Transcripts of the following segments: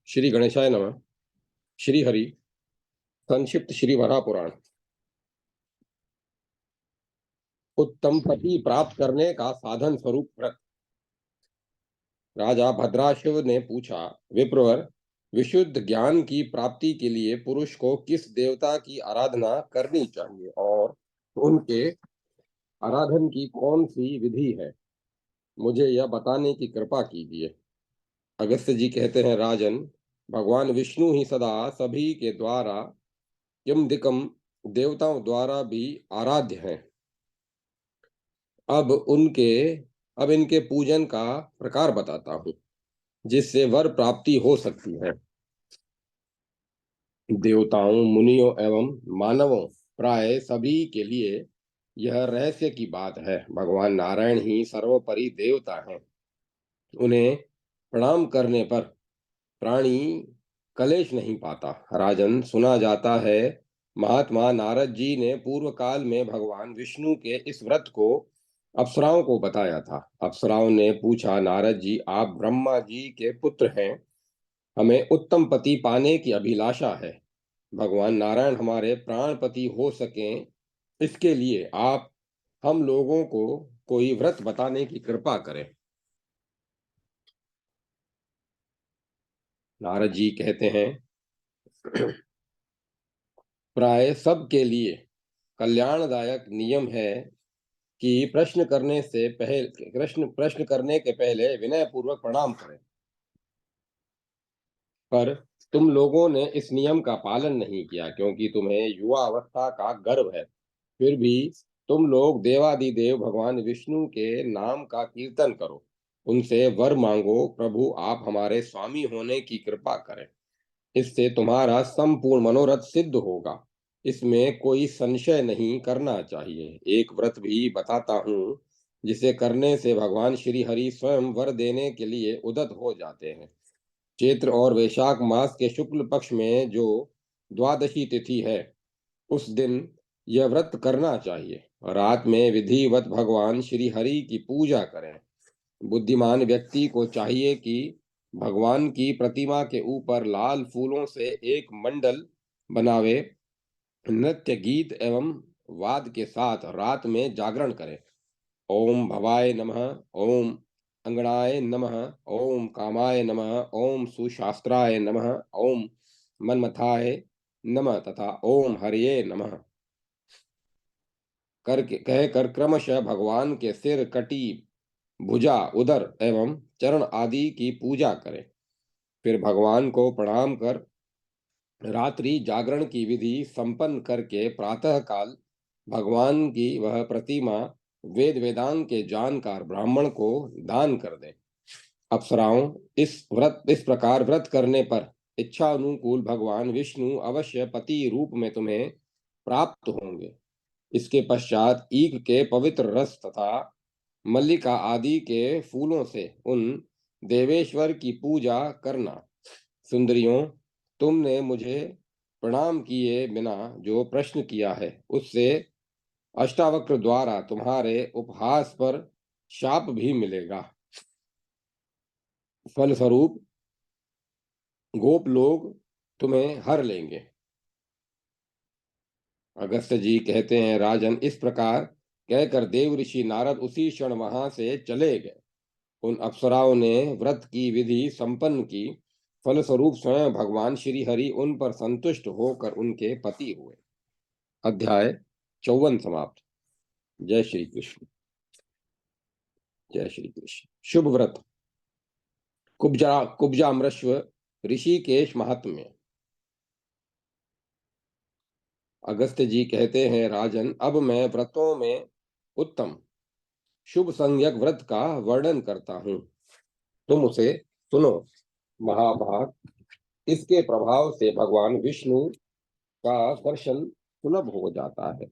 श्री गणेशाय नमः। श्री हरि। संक्षिप्त श्री वराह पुराण। उत्तम पति प्राप्त करने का साधन स्वरूप व्रत। राजा भद्राशिव ने पूछा, विप्रवर, विशुद्ध ज्ञान की प्राप्ति के लिए पुरुष को किस देवता की आराधना करनी चाहिए और उनके आराधन की कौन सी विधि है? मुझे यह बताने की कृपा कीजिए। अगस्त्य जी कहते हैं, राजन, भगवान विष्णु ही सदा सभी के द्वारा किम दिकम देवताओं द्वारा भी आराध्य हैं। अब इनके पूजन का प्रकार बताता हूँ, जिससे वर प्राप्ति हो सकती है। देवताओं, मुनियों एवं मानवों प्राय सभी के लिए यह रहस्य की बात है। भगवान नारायण ही सर्वोपरि देवता हैं। उन्हें प्रणाम करने पर प्राणी कलेश नहीं पाता। राजन, सुना जाता है महात्मा नारद जी ने पूर्व काल में भगवान विष्णु के इस व्रत को अप्सराओं को बताया था। अप्सराओं ने पूछा, नारद जी, आप ब्रह्मा जी के पुत्र हैं, हमें उत्तम पति पाने की अभिलाषा है। भगवान नारायण हमारे प्राणपति हो सकें, इसके लिए आप हम लोगों को कोई व्रत बताने की कृपा करें। नारद जी कहते हैं, प्राय सबके लिए कल्याणदायक नियम है कि प्रश्न करने के पहले विनय पूर्वक प्रणाम करें। पर तुम लोगों ने इस नियम का पालन नहीं किया, क्योंकि तुम्हें युवा अवस्था का गर्व है। फिर भी तुम लोग देवादिदेव भगवान विष्णु के नाम का कीर्तन करो, उनसे वर मांगो, प्रभु आप हमारे स्वामी होने की कृपा करें। इससे तुम्हारा संपूर्ण मनोरथ सिद्ध होगा, इसमें कोई संशय नहीं करना चाहिए। एक व्रत भी बताता हूँ, जिसे करने से भगवान श्री हरि स्वयं वर देने के लिए उद्यत हो जाते हैं। चैत्र और वैशाख मास के शुक्ल पक्ष में जो द्वादशी तिथि है, उस दिन यह व्रत करना चाहिए। रात में विधिवत भगवान श्री हरि की पूजा करें। बुद्धिमान व्यक्ति को चाहिए कि भगवान की प्रतिमा के ऊपर लाल फूलों से एक मंडल बनावे, नृत्य गीत एवं वाद के साथ रात में जागरण करें। ओम भवाय नमः, ओम अंगणाय नमः, ओम कामाय नमः, ओम सुशास्त्राय नमः, ओम मनमथाय नमः तथा ओम हरिये नमः कहकर क्रमशः भगवान के सिर, कटी, भुजा, उदर एवं चरण आदि की पूजा करें। फिर भगवान को प्रणाम कर रात्रि जागरण की विधि संपन्न करके प्रातः काल भगवान की वह प्रतिमा वेद वेदांग के जानकार ब्राह्मण को दान कर दें। अप्सराओं, इस प्रकार व्रत करने पर इच्छा अनुकूल भगवान विष्णु अवश्य पति रूप में तुम्हें प्राप्त होंगे। इसके पश्चात ईख के पवित्र रस तथा मल्लिका आदि के फूलों से उन देवेश्वर की पूजा करना। सुंदरियों, तुमने मुझे प्रणाम किए बिना जो प्रश्न किया है, उससे अष्टावक्र द्वारा तुम्हारे उपहास पर शाप भी मिलेगा। फलस्वरूप गोप लोग तुम्हें हर लेंगे। अगस्त्य जी कहते हैं, राजन, इस प्रकार कहकर देव ऋषि नारद उसी क्षण वहां से चले गए। उन अप्सराओं ने व्रत की विधि संपन्न की। फलस्वरूप स्वयं भगवान श्री हरि उन पर संतुष्ट होकर उनके पति हुए। अध्याय 54 समाप्त। जय श्री कृष्ण। जय श्री कृष्ण। शुभ व्रत। कुब्जामृष्व ऋषिकेश महात्म्य। अगस्त्य जी कहते हैं, राजन, अब मैं व्रतों में उत्तम शुभ संज्ञक व्रत का वर्णन करता हूँ, तुम उसे सुनो। महाभाग, इसके प्रभाव से भगवान विष्णु का दर्शन सुलभ हो जाता है,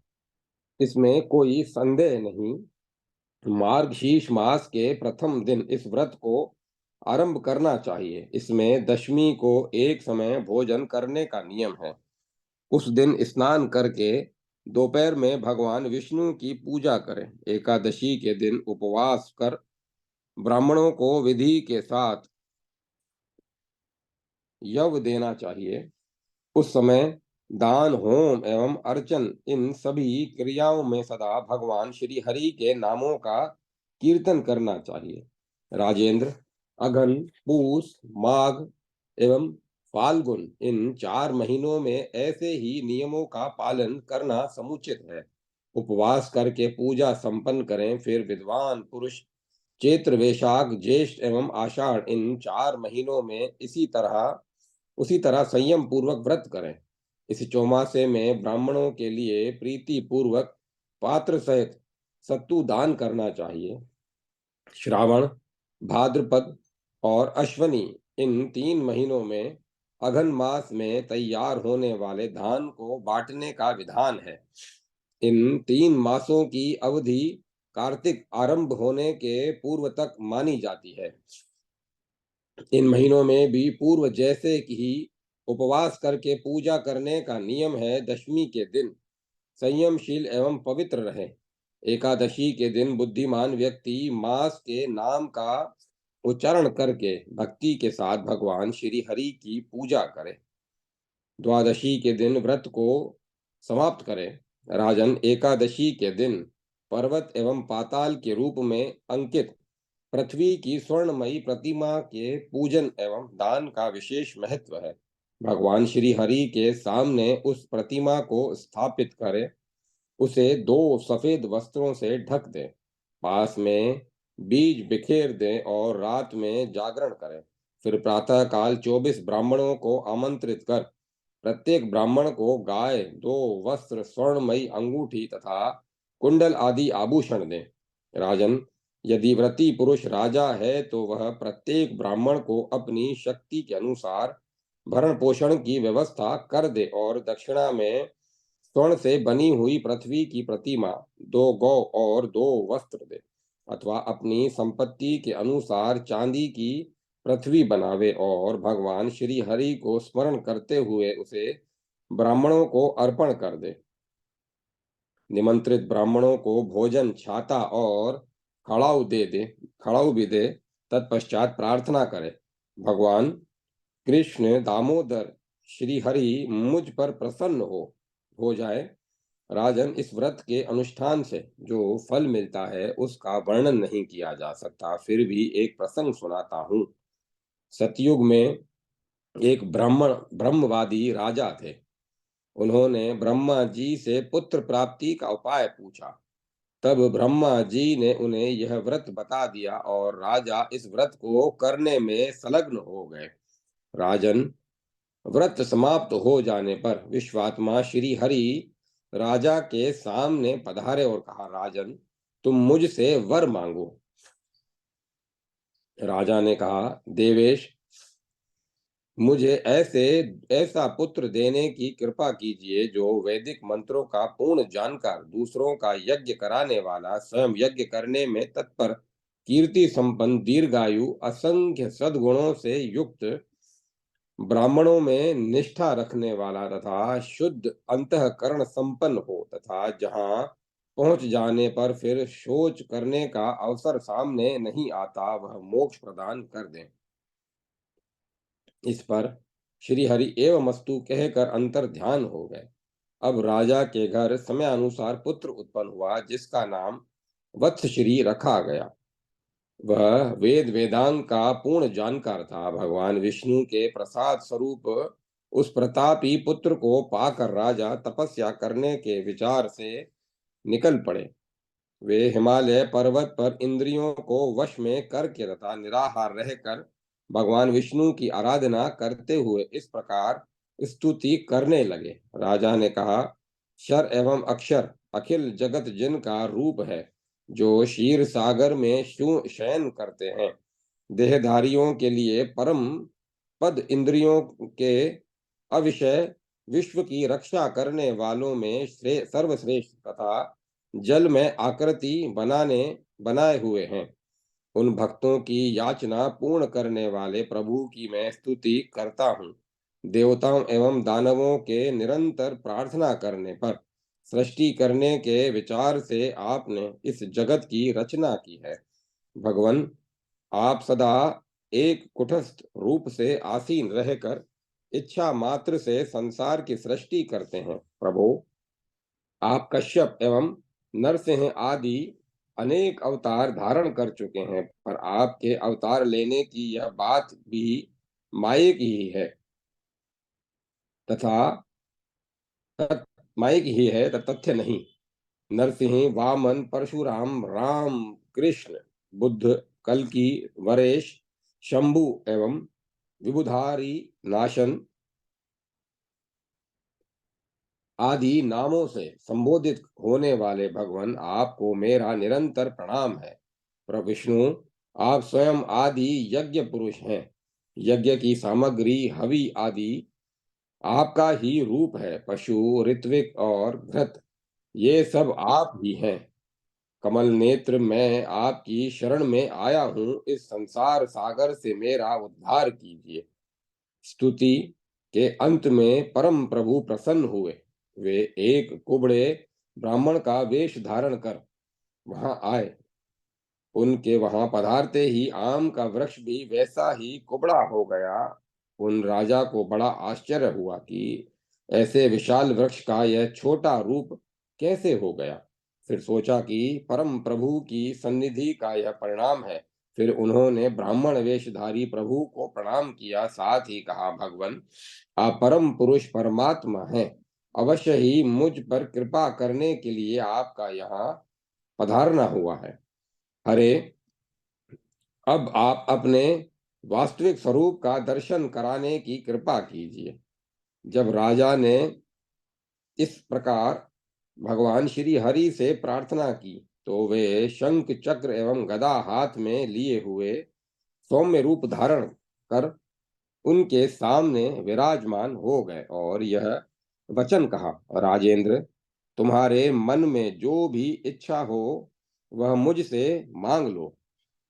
इसमें कोई संदेह नहीं। मार्गशीर्ष मास के प्रथम दिन इस व्रत को आरंभ करना चाहिए। इसमें दशमी को एक समय भोजन करने का नियम है। उस दिन स्नान करके दोपहर में भगवान विष्णु की पूजा करें। एकादशी के दिन उपवास कर ब्राह्मणों को विधि के साथ यव देना चाहिए। उस समय दान, होम एवं अर्चन इन सभी क्रियाओं में सदा भगवान श्री हरि के नामों का कीर्तन करना चाहिए। राजेंद्र, अघन, पूस, माघ एवं फाल्गुन इन 4 महीनों में ऐसे ही नियमों का पालन करना समुचित है। उपवास करके पूजा संपन्न करें। फिर विद्वान पुरुष चैत्र, वैशाख, ज्येष्ठ एवं आषाढ़ इन 4 महीनों में उसी तरह संयम पूर्वक व्रत करें। इस चौमासे में ब्राह्मणों के लिए प्रीति पूर्वक पात्र सहित सत्तू दान करना चाहिए। श्रावण, भाद्रपद और अश्वनी इन 3 महीनों में अघन मास में तैयार होने वाले धान को बांटने का विधान है। इन 3 मासों की अवधि कार्तिक आरंभ होने के पूर्व तक मानी जाती है। इन महीनों में भी पूर्व जैसे ही उपवास करके पूजा करने का नियम है। दशमी के दिन संयमशील एवं पवित्र रहे। एकादशी के दिन बुद्धिमान व्यक्ति मास के नाम का उच्चारण करके भक्ति के साथ भगवान श्री हरि की पूजा करे। द्वादशी के दिन व्रत को समाप्त करें। राजन, एकादशी के दिन पर्वत एवं पाताल के रूप में अंकित पृथ्वी की स्वर्णमयी प्रतिमा के पूजन एवं दान का विशेष महत्व है। भगवान श्री हरि के सामने उस प्रतिमा को स्थापित करें। उसे 2 सफेद वस्त्रों से ढक दें। पास में बीज बिखेर दें और रात में जागरण करें। फिर प्रातः काल 24 ब्राह्मणों को आमंत्रित कर प्रत्येक ब्राह्मण को गाय, 2 वस्त्र, स्वर्णमयी अंगूठी तथा कुंडल आदि आभूषण दें। राजन, यदि व्रती पुरुष राजा है तो वह प्रत्येक ब्राह्मण को अपनी शक्ति के अनुसार भरण पोषण की व्यवस्था कर दे और दक्षिणा में स्वर्ण से बनी हुई पृथ्वी की प्रतिमा, 2 गौ और 2 वस्त्र दे, अथवा अपनी संपत्ति के अनुसार चांदी की पृथ्वी बनावे और भगवान श्री हरि को स्मरण करते हुए उसे ब्राह्मणों को अर्पण कर दे। निमंत्रित ब्राह्मणों को भोजन, छाता और खड़ाऊ भी दे। तत्पश्चात प्रार्थना करे, भगवान कृष्ण दामोदर श्री हरि मुझ पर प्रसन्न हो जाए। राजन, इस व्रत के अनुष्ठान से जो फल मिलता है उसका वर्णन नहीं किया जा सकता। फिर भी एक प्रसंग सुनाता हूँ। सतयुग में एक ब्रह्मवादी राजा थे। उन्होंने ब्रह्मा जी से पुत्र प्राप्ति का उपाय पूछा। तब ब्रह्मा जी ने उन्हें यह व्रत बता दिया और राजा इस व्रत को करने में संलग्न हो गए। राजन, व्रत समाप्त हो जाने पर विश्वात्मा श्री हरि राजा के सामने पधारे और कहा, राजन, तुम मुझसे वर मांगो। राजा ने कहा, देवेश, मुझे ऐसा पुत्र देने की कृपा कीजिए जो वैदिक मंत्रों का पूर्ण जानकार, दूसरों का यज्ञ कराने वाला, स्वयं यज्ञ करने में तत्पर, कीर्ति संपन्न, दीर्घायु, असंख्य सद्गुणों से युक्त, ब्राह्मणों में निष्ठा रखने वाला तथा शुद्ध अंतःकरण संपन्न हो तथा जहां पहुंच जाने पर फिर शोच करने का अवसर सामने नहीं आता, वह मोक्ष प्रदान कर दे। इस पर श्री हरि एवमस्तु कहकर अंतर ध्यान हो गए। अब राजा के घर समयानुसार पुत्र उत्पन्न हुआ जिसका नाम वत्सश्री रखा गया। वह वेद वेदांग का पूर्ण जानकार था। भगवान विष्णु के प्रसाद स्वरूप उस प्रतापी पुत्र को पाकर राजा तपस्या करने के विचार से निकल पड़े। वे हिमालय पर्वत पर इंद्रियों को वश में करके तथा निराहार रहकर भगवान विष्णु की आराधना करते हुए इस प्रकार स्तुति करने लगे। राजा ने कहा, क्षर एवं अक्षर अखिल जगत जिनका रूप है, जो क्षीर सागर में शयन करते हैं, देहधारियों के लिए परम पद, इंद्रियों के अविषय, विश्व की रक्षा करने वालों में सर्वश्रेष्ठ तथा जल में आकृति बनाए हुए हैं। उन भक्तों की याचना पूर्ण करने वाले प्रभु की मैं स्तुति करता हूँ। देवताओं एवं दानवों के निरंतर प्रार्थना करने पर सृष्टि करने के विचार से आपने इस जगत की रचना की है। भगवान, आप सदा एक कुटस्थ रूप से आसीन रहकर इच्छा मात्र से संसार की सृष्टि करते हैं। प्रभु, आप कश्यप एवं नरसिंह आदि अनेक अवतार धारण कर चुके हैं, पर आपके अवतार लेने की यह बात भी माये की ही है तथा माये की ही है, तथ्य नहीं। नरसिंह, वामन, परशुराम, राम, कृष्ण, बुद्ध, कल्कि, वरेश, शंभु एवं विबुधारी नाशन आदि नामों से संबोधित होने वाले भगवान, आपको मेरा निरंतर प्रणाम है। प्रभु विष्णु, आप स्वयं आदि यज्ञ पुरुष हैं। यज्ञ की सामग्री हवि आदि आपका ही रूप है। पशु, ऋत्विक और घृत, ये सब आप ही हैं। कमल नेत्र, मैं आपकी शरण में आया हूँ, इस संसार सागर से मेरा उद्धार कीजिए। स्तुति के अंत में परम प्रभु प्रसन्न हुए। वे एक कुबड़े ब्राह्मण का वेश धारण कर वहां आए। उनके वहां पधारते ही आम का वृक्ष भी वैसा ही कुबड़ा हो गया। उन राजा को बड़ा आश्चर्य हुआ कि ऐसे विशाल वृक्ष का यह छोटा रूप कैसे हो गया। फिर सोचा कि परम प्रभु की सन्निधि का यह परिणाम है। फिर उन्होंने ब्राह्मण वेशधारी प्रभु को प्रणाम किया, साथ ही कहा, भगवान, आप परम पुरुष परमात्मा हैं। अवश्य ही मुझ पर कृपा करने के लिए आपका यहाँ पधारना हुआ है। अरे, अब आप अपने वास्तविक स्वरूप का दर्शन कराने की कृपा कीजिए। जब राजा ने इस प्रकार भगवान श्री हरि से प्रार्थना की, तो वे शंख, चक्र एवं गदा हाथ में लिए हुए सौम्य रूप धारण कर उनके सामने विराजमान हो गए और यह वचन कहा, राजेंद्र, तुम्हारे मन में जो भी इच्छा हो वह मुझसे मांग लो।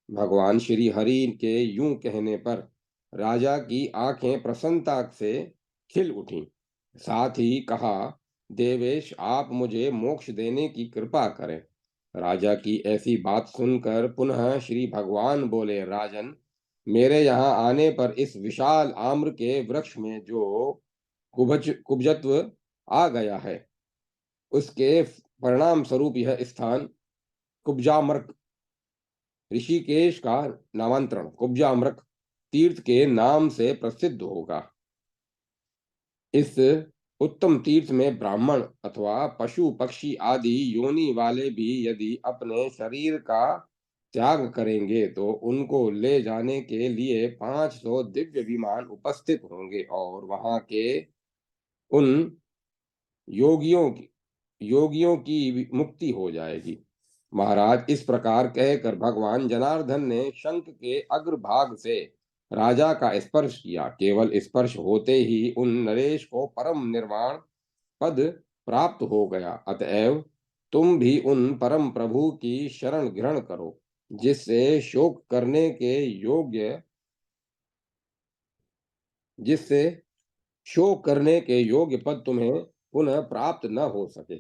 भगवान श्री हरि के यूं कहने पर राजा की आंखें प्रसन्नता से खिल उठीं। साथ ही कहा, देवेश, आप मुझे मोक्ष देने की कृपा करें। राजा की ऐसी बात सुनकर पुनः श्री भगवान बोले, राजन, मेरे यहाँ आने पर इस विशाल आम्र के वृक्ष में जो कुब्जत्व आ गया है, उसके परिणाम स्वरूप यह स्थान कुब्जामर्क, ऋषिकेश का नामांतरण कुब्जामृक तीर्थ के नाम से प्रसिद्ध होगा। इस उत्तम तीर्थ में ब्राह्मण अथवा पशु पक्षी आदि योनि वाले भी यदि अपने शरीर का त्याग करेंगे तो उनको ले जाने के लिए 500 दिव्य विमान उपस्थित होंगे और वहां के उन योगियों की मुक्ति हो जाएगी। महाराज, इस प्रकार कहकर भगवान जनार्दन ने शंख के अग्रभाग से राजा का स्पर्श किया। केवल स्पर्श होते ही उन नरेश को परम निर्वाण पद प्राप्त हो गया। अतएव तुम भी उन परम प्रभु की शरण ग्रहण करो, जिससे शोक करने के योग्य जिससे शोक करने के योग्य पद तुम्हें पुनः प्राप्त न हो सके।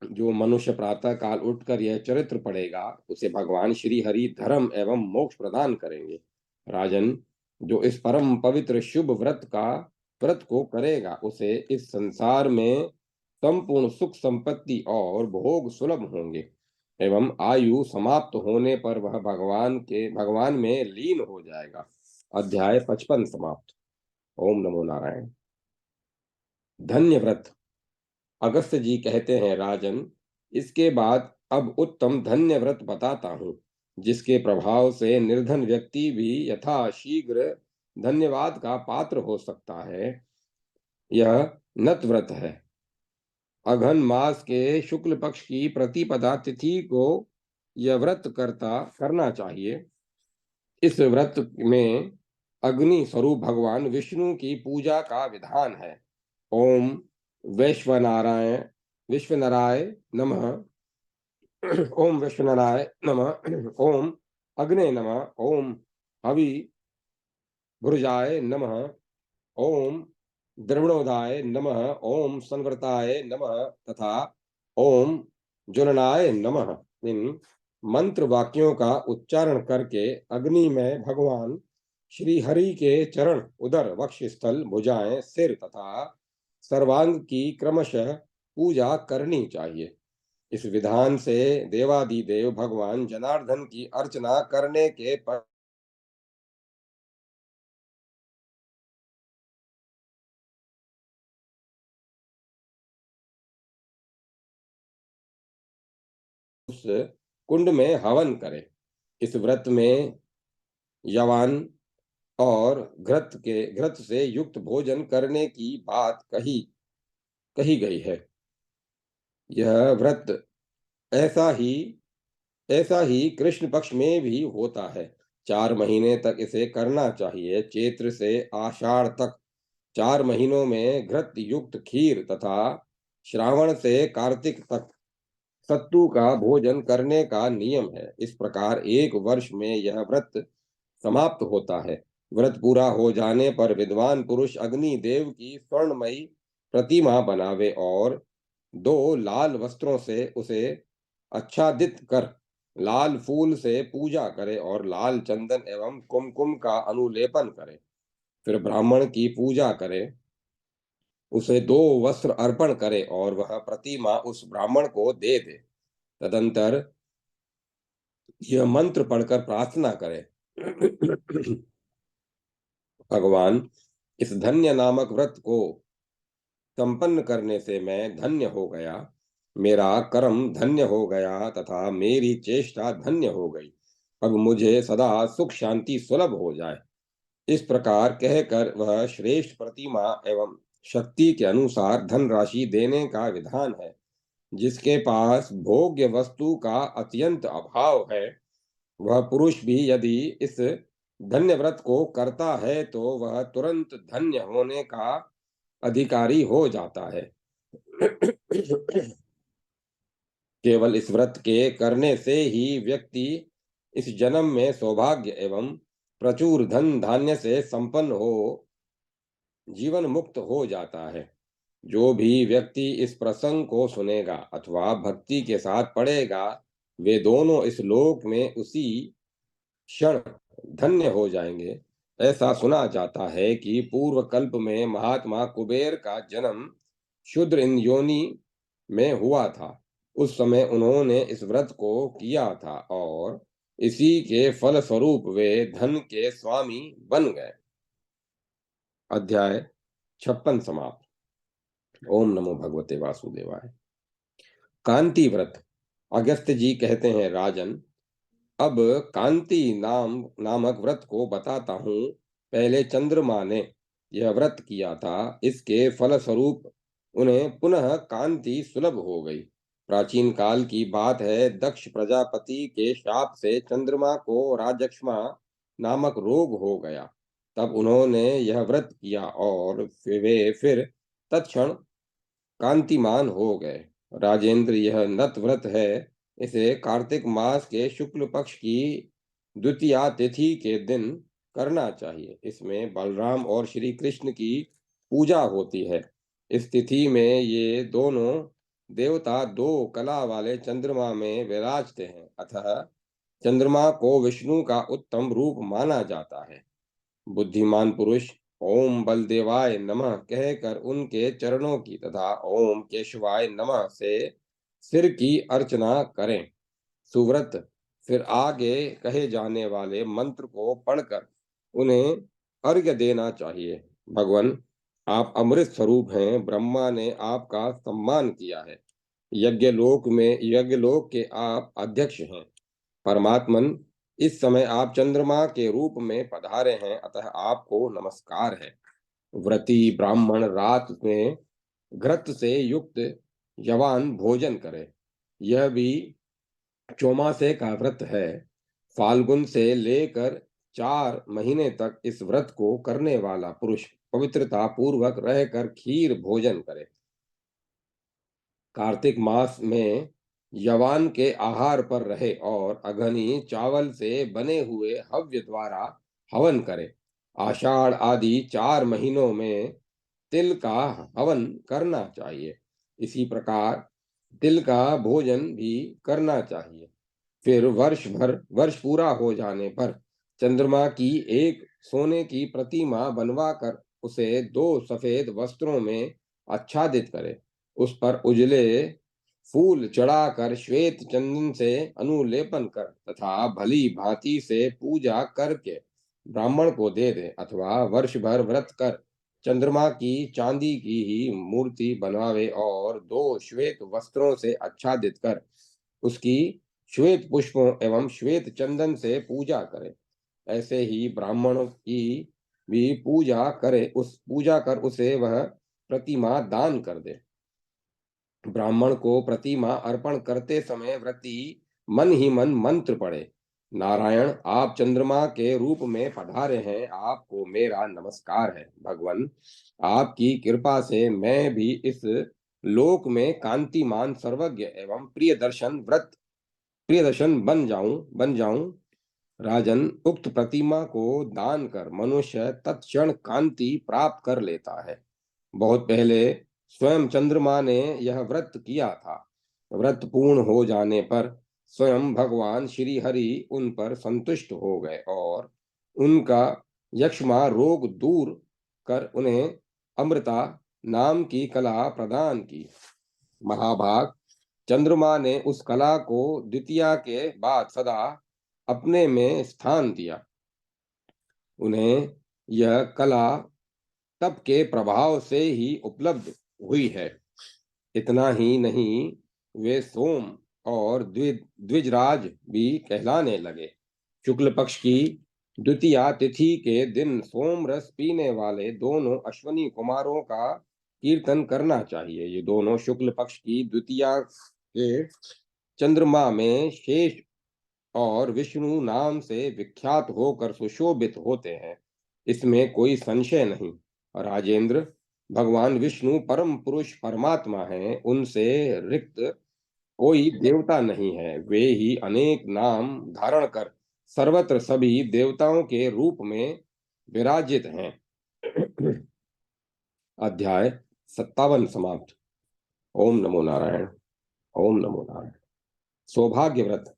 जो मनुष्य प्रातः काल उठकर यह चरित्र पढ़ेगा, उसे भगवान श्री हरि धर्म एवं मोक्ष प्रदान करेंगे। राजन, जो इस परम पवित्र शुभ व्रत को करेगा, उसे इस संसार में संपूर्ण सुख संपत्ति और भोग सुलभ होंगे एवं आयु समाप्त होने पर वह भगवान में लीन हो जाएगा। अध्याय 55 समाप्त। ओम नमो नारायण। धन्य व्रत। अगस्त्य जी कहते हैं, राजन, इसके बाद अब उत्तम धन्य व्रत बताता हूँ, जिसके प्रभाव से निर्धन व्यक्ति भी यथाशीघ्र धन्यवाद का पात्र हो सकता है। यह नत व्रत है। अघन मास के शुक्ल पक्ष की प्रतिपदा तिथि को यह व्रत करना चाहिए। इस व्रत में अग्नि स्वरूप भगवान विष्णु की पूजा का विधान है। ओम विश्वनाराय नमः। ओम विश्वनाराय नमः। ओम अग्ने नमः। ओम हवि भुर्जाय नमः। ओम द्रविणोदाय नमः। ओम संवृताय नमः तथा ओम ज्वलनाय नमः। इन मंत्र वाक्यों का उच्चारण करके अग्नि में भगवान श्री हरि के चरण, उदर, वक्षस्थल, भुजाएं, सिर तथा सर्वांग की क्रमशः पूजा करनी चाहिए। इस विधान से देवादिदेव भगवान जनार्दन की अर्चना करने के पर उस कुंड में हवन करें। इस व्रत में यवान और घृत से युक्त भोजन करने की बात कही कही गई है। यह व्रत ऐसा ही ऐसा ही कृष्ण पक्ष में भी होता है। 4 महीने तक इसे करना चाहिए। चैत्र से आषाढ़ तक 4 महीनों में घृत युक्त खीर तथा श्रावण से कार्तिक तक सत्तू का भोजन करने का नियम है। इस प्रकार 1 वर्ष में यह व्रत समाप्त होता है। व्रत पूरा हो जाने पर विद्वान पुरुष अग्नि देव की स्वर्णमयी प्रतिमा बनावे और 2 लाल वस्त्रों से उसे आच्छादित कर लाल फूल से पूजा करे और लाल चंदन एवं कुमकुम का अनुलेपन करे। फिर ब्राह्मण की पूजा करे, उसे 2 वस्त्र अर्पण करे और वह प्रतिमा उस ब्राह्मण को दे दे। तदंतर यह मंत्र पढ़कर प्रार्थना करे। भगवान, इस धन्य नामक व्रत को संपन्न करने से मैं धन्य हो गया, मेरा कर्म धन्य हो गया तथा मेरी चेष्टा धन्य हो गई। अब मुझे सदा सुख शांति सुलभ हो जाए। इस प्रकार कहकर वह श्रेष्ठ प्रतिमा एवं शक्ति के अनुसार धनराशि देने का विधान है। जिसके पास भोग्य वस्तु का अत्यंत अभाव है, वह पुरुष भी यदि इस धन्य व्रत को करता है तो वह तुरंत धन्य होने का अधिकारी हो जाता है। केवल इस व्रत के करने से ही व्यक्ति इस जन्म में सौभाग्य एवं प्रचुर धन धान्य से संपन्न हो जीवन मुक्त हो जाता है। जो भी व्यक्ति इस प्रसंग को सुनेगा अथवा भक्ति के साथ पढ़ेगा, वे दोनों इस लोक में उसी क्षण धन्य हो जाएंगे। ऐसा सुना जाता है कि पूर्व कल्प में महात्मा कुबेर का जन्म शूद्र इन योनि में हुआ था। उस समय उन्होंने इस व्रत को किया था और इसी के फल स्वरूप वे धन के स्वामी बन गए। अध्याय 56 समाप्त। ओम नमो भगवते वासुदेवाय। कांति व्रत। अगस्त्य जी कहते हैं, राजन, अब कांति नामक व्रत को बताता हूँ। पहले चंद्रमा ने यह व्रत किया था। इसके फलस्वरूप उन्हें पुनः कांति सुलभ हो गई। प्राचीन काल की बात है। दक्ष प्रजापति के शाप से चंद्रमा को राजक्ष्मा नामक रोग हो गया। तब उन्होंने यह व्रत किया और वे फिर तत्क्षण कांतिमान हो गए। राजेंद्र, यह नत व्रत है। इसे कार्तिक मास के शुक्ल पक्ष की द्वितीया तिथि के दिन करना चाहिए। इसमें बलराम और श्री कृष्ण की पूजा होती है। इस तिथि में ये दोनों देवता 2 कला वाले चंद्रमा में विराजते हैं। अतः चंद्रमा को विष्णु का उत्तम रूप माना जाता है। बुद्धिमान पुरुष ओम बलदेवाय नमः कहकर उनके चरणों की तथा ओम केशवाय नमः से सिर की अर्चना करें। सुव्रत फिर आगे कहे जाने वाले मंत्र को पढ़कर उन्हें अर्घ्य देना चाहिए। भगवान, आप अमृत स्वरूप हैं। ब्रह्मा ने आपका सम्मान किया है। यज्ञलोक के आप अध्यक्ष हैं। परमात्मन, इस समय आप चंद्रमा के रूप में पधारे हैं, अतः आपको नमस्कार है। व्रती ब्राह्मण रात में घृत से युक्त यवान भोजन करे। यह भी चौमासे का व्रत है। फाल्गुन से लेकर 4 महीने तक इस व्रत को करने वाला पुरुष पवित्रता पूर्वक रहकर खीर भोजन करे। कार्तिक मास में यवान के आहार पर रहे और अघनी चावल से बने हुए हव्य द्वारा हवन करे। आषाढ़ आदि 4 महीनों में तिल का हवन करना चाहिए। इसी प्रकार तिल का भोजन भी करना चाहिए। फिर वर्ष पूरा हो जाने पर चंद्रमा की एक सोने की प्रतिमा बनवाकर उसे 2 सफेद वस्त्रों में आच्छादित करे। उस पर उजले फूल चढ़ाकर श्वेत चंदन से अनुलेपन कर तथा भली भांति से पूजा करके ब्राह्मण को दे दे, अथवा वर्ष भर व्रत कर चंद्रमा की चांदी की ही मूर्ति बनवावे और 2 श्वेत वस्त्रों से आच्छादित कर उसकी श्वेत पुष्पों एवं श्वेत चंदन से पूजा करे। ऐसे ही ब्राह्मण की भी पूजा कर उसे वह प्रतिमा दान कर दे। ब्राह्मण को प्रतिमा अर्पण करते समय व्रती मन ही मन मंत्र पढ़े। नारायण, आप चंद्रमा के रूप में पधारे हैं, आपको मेरा नमस्कार है। भगवान, आपकी कृपा से मैं भी इस लोक में कांतिमान, सर्वज्ञ एवं प्रियदर्शन बन जाऊं। राजन, उक्त प्रतिमा को दान कर मनुष्य तत्क्षण कांति प्राप्त कर लेता है। बहुत पहले स्वयं चंद्रमा ने यह व्रत किया था। व्रत पूर्ण हो जाने पर स्वयं भगवान श्री हरि उन पर संतुष्ट हो गए और उनका यक्ष्मा रोग दूर कर उन्हें अमृता नाम की कला प्रदान की। महाभाग, चंद्रमा ने उस कला को द्वितीया के बाद सदा अपने में स्थान दिया। उन्हें यह कला तप के प्रभाव से ही उपलब्ध हुई है। इतना ही नहीं, वे सोम और द्विजराज भी कहलाने लगे। शुक्ल पक्ष की द्वितीया तिथि के दिन सोम रस पीने वाले दोनों अश्वनी कुमारों का कीर्तन करना चाहिए। ये दोनों शुक्ल पक्ष की द्वितीया के चंद्रमा में शेष और विष्णु नाम से विख्यात होकर सुशोभित होते हैं, इसमें कोई संशय नहीं। राजेंद्र, भगवान विष्णु परम पुरुष परमात्मा हैं, उनसे रिक्त कोई देवता नहीं है। वे ही अनेक नाम धारण कर सर्वत्र सभी देवताओं के रूप में विराजित हैं। अध्याय 57 समाप्त। ओम नमो नारायण। ओम नमो नारायण। सौभाग्य व्रत।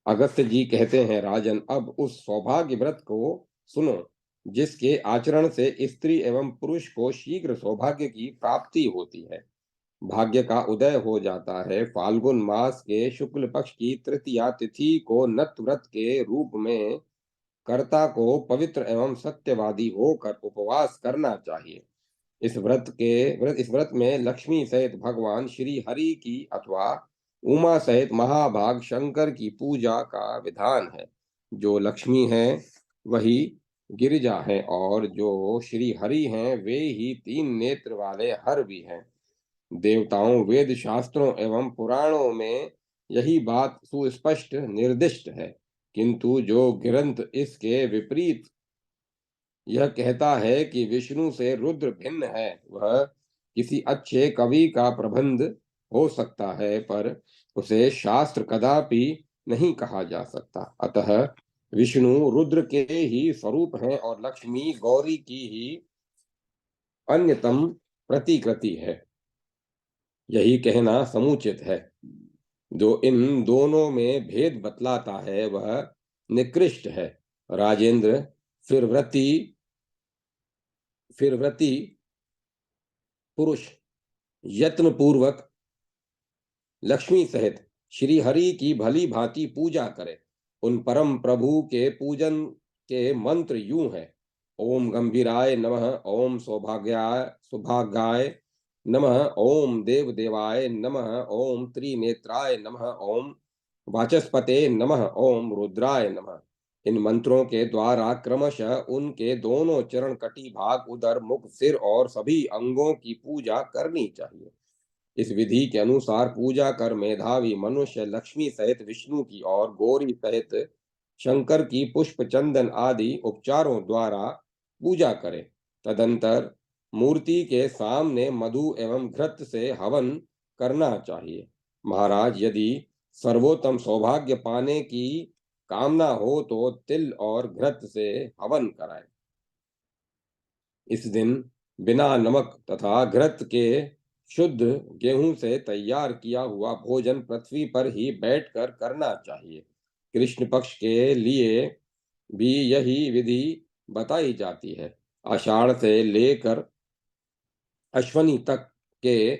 अगस्त्य जी कहते हैं, राजन, अब उस सौभाग्य व्रत को सुनो जिसके आचरण से स्त्री एवं पुरुष को शीघ्र सौभाग्य की प्राप्ति होती है। भाग्य का उदय हो जाता है। फाल्गुन मास के शुक्ल पक्ष की तृतीया तिथि को नत व्रत के रूप में कर्ता को पवित्र एवं सत्यवादी होकर उपवास करना चाहिए। इस व्रत में लक्ष्मी सहित भगवान श्री हरि की अथवा उमा सहित महाभाग शंकर की पूजा का विधान है। जो लक्ष्मी है वही गिरिजा है और जो श्री हरि हैं वे ही 3 नेत्र वाले हर भी हैं। देवताओं, वेद शास्त्रों एवं पुराणों में यही बात सुस्पष्ट निर्दिष्ट है, किंतु जो ग्रंथ इसके विपरीत यह कहता है कि विष्णु से रुद्र भिन्न है, वह किसी अच्छे कवि का प्रबंध हो सकता है, पर उसे शास्त्र कदापि नहीं कहा जा सकता। अतः विष्णु रुद्र के ही स्वरूप हैं और लक्ष्मी गौरी की ही अन्यतम प्रतिकृति है। यही कहना समुचित है। जो इन दोनों में भेद बतलाता है वह निकृष्ट है। राजेंद्र, फिर व्रती पुरुष यत्न पूर्वक लक्ष्मी सहित श्री हरि की भली भांति पूजा करे। उन परम प्रभु के पूजन के मंत्र यूं है: ओम गंभीराय नमः, ओम सौभाग्याय नमः, ओम देव देवाय नमः, ओम त्रिनेत्राय नमः, ओम वाचस्पते नमः, ओम रुद्राय नमः। इन मंत्रों के द्वारा क्रमशः उनके दोनों चरण, कटी भाग, उदर, मुख, सिर और सभी अंगों की पूजा करनी चाहिए। इस विधि के अनुसार पूजा कर मेधावी मनुष्य लक्ष्मी सहित विष्णु की और गौरी सहित शंकर की पुष्प चंदन आदि उपचारों द्वारा पूजा करे। तदंतर मूर्ति के सामने मधु एवं घृत से हवन करना चाहिए। महाराज, यदि सर्वोत्तम सौभाग्य पाने की कामना हो तो तिल और घृत से हवन कराए। इस दिन बिना नमक तथा घृत के शुद्ध गेहूं से तैयार किया हुआ भोजन पृथ्वी पर ही बैठकर करना चाहिए। कृष्ण पक्ष के लिए भी यही विधि बताई जाती है। आषाढ़ से लेकर अश्वनी तक के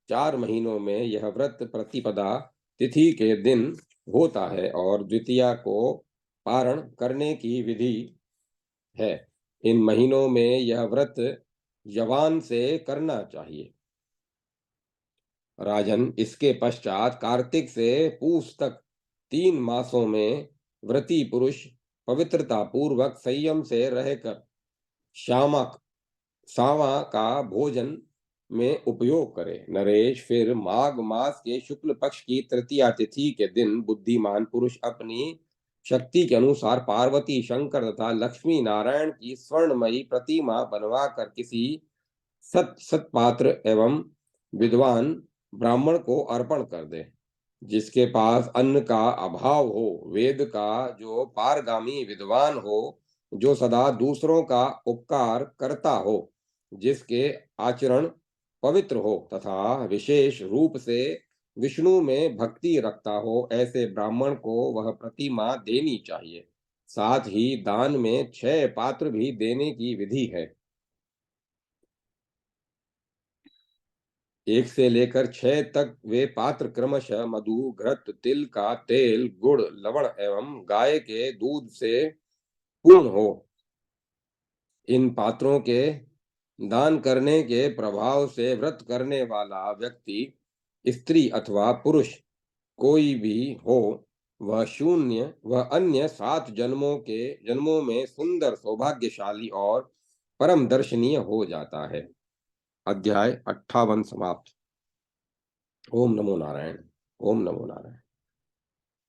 4 महीनों में यह व्रत प्रतिपदा तिथि के दिन होता है और द्वितीया को पारण करने की विधि है। इन महीनों में यह व्रत यवान से करना चाहिए। राजन, इसके पश्चात कार्तिक से पूस तक 3 मासों में व्रती पुरुष पवित्रता पूर्वक संयम से रहकर शामक सावा का भोजन में उपयोग करे। नरेश, फिर माघ मास के शुक्ल पक्ष की तृतीया तिथि के दिन बुद्धिमान पुरुष अपनी शक्ति के अनुसार पार्वती, शंकर तथा लक्ष्मी नारायण की स्वर्णमयी प्रतिमा बनवाकर किसी सत्पात्र एवं विद्वान ब्राह्मण को अर्पण कर दे। जिसके पास अन्न का अभाव हो, वेद का जो पारगामी विद्वान हो, जो सदा दूसरों का उपकार करता हो, जिसके आचरण पवित्र हो तथा विशेष रूप से विष्णु में भक्ति रखता हो, ऐसे ब्राह्मण को वह प्रतिमा देनी चाहिए। साथ ही दान में 6 पात्र भी देने की विधि है। 1 से लेकर 6 तक वे पात्र क्रमशः मधु, घृत, तिल का तेल, गुड़, लवण एवं गाय के दूध से पूर्ण हो। इन पात्रों के दान करने के प्रभाव से व्रत करने वाला व्यक्ति, स्त्री अथवा पुरुष कोई भी हो, वह अन्य 7 जन्मों में सुंदर, सौभाग्यशाली और परम दर्शनीय हो जाता है। अध्याय 58 समाप्त। ओम नमो नारायण। ओम नमो नारायण।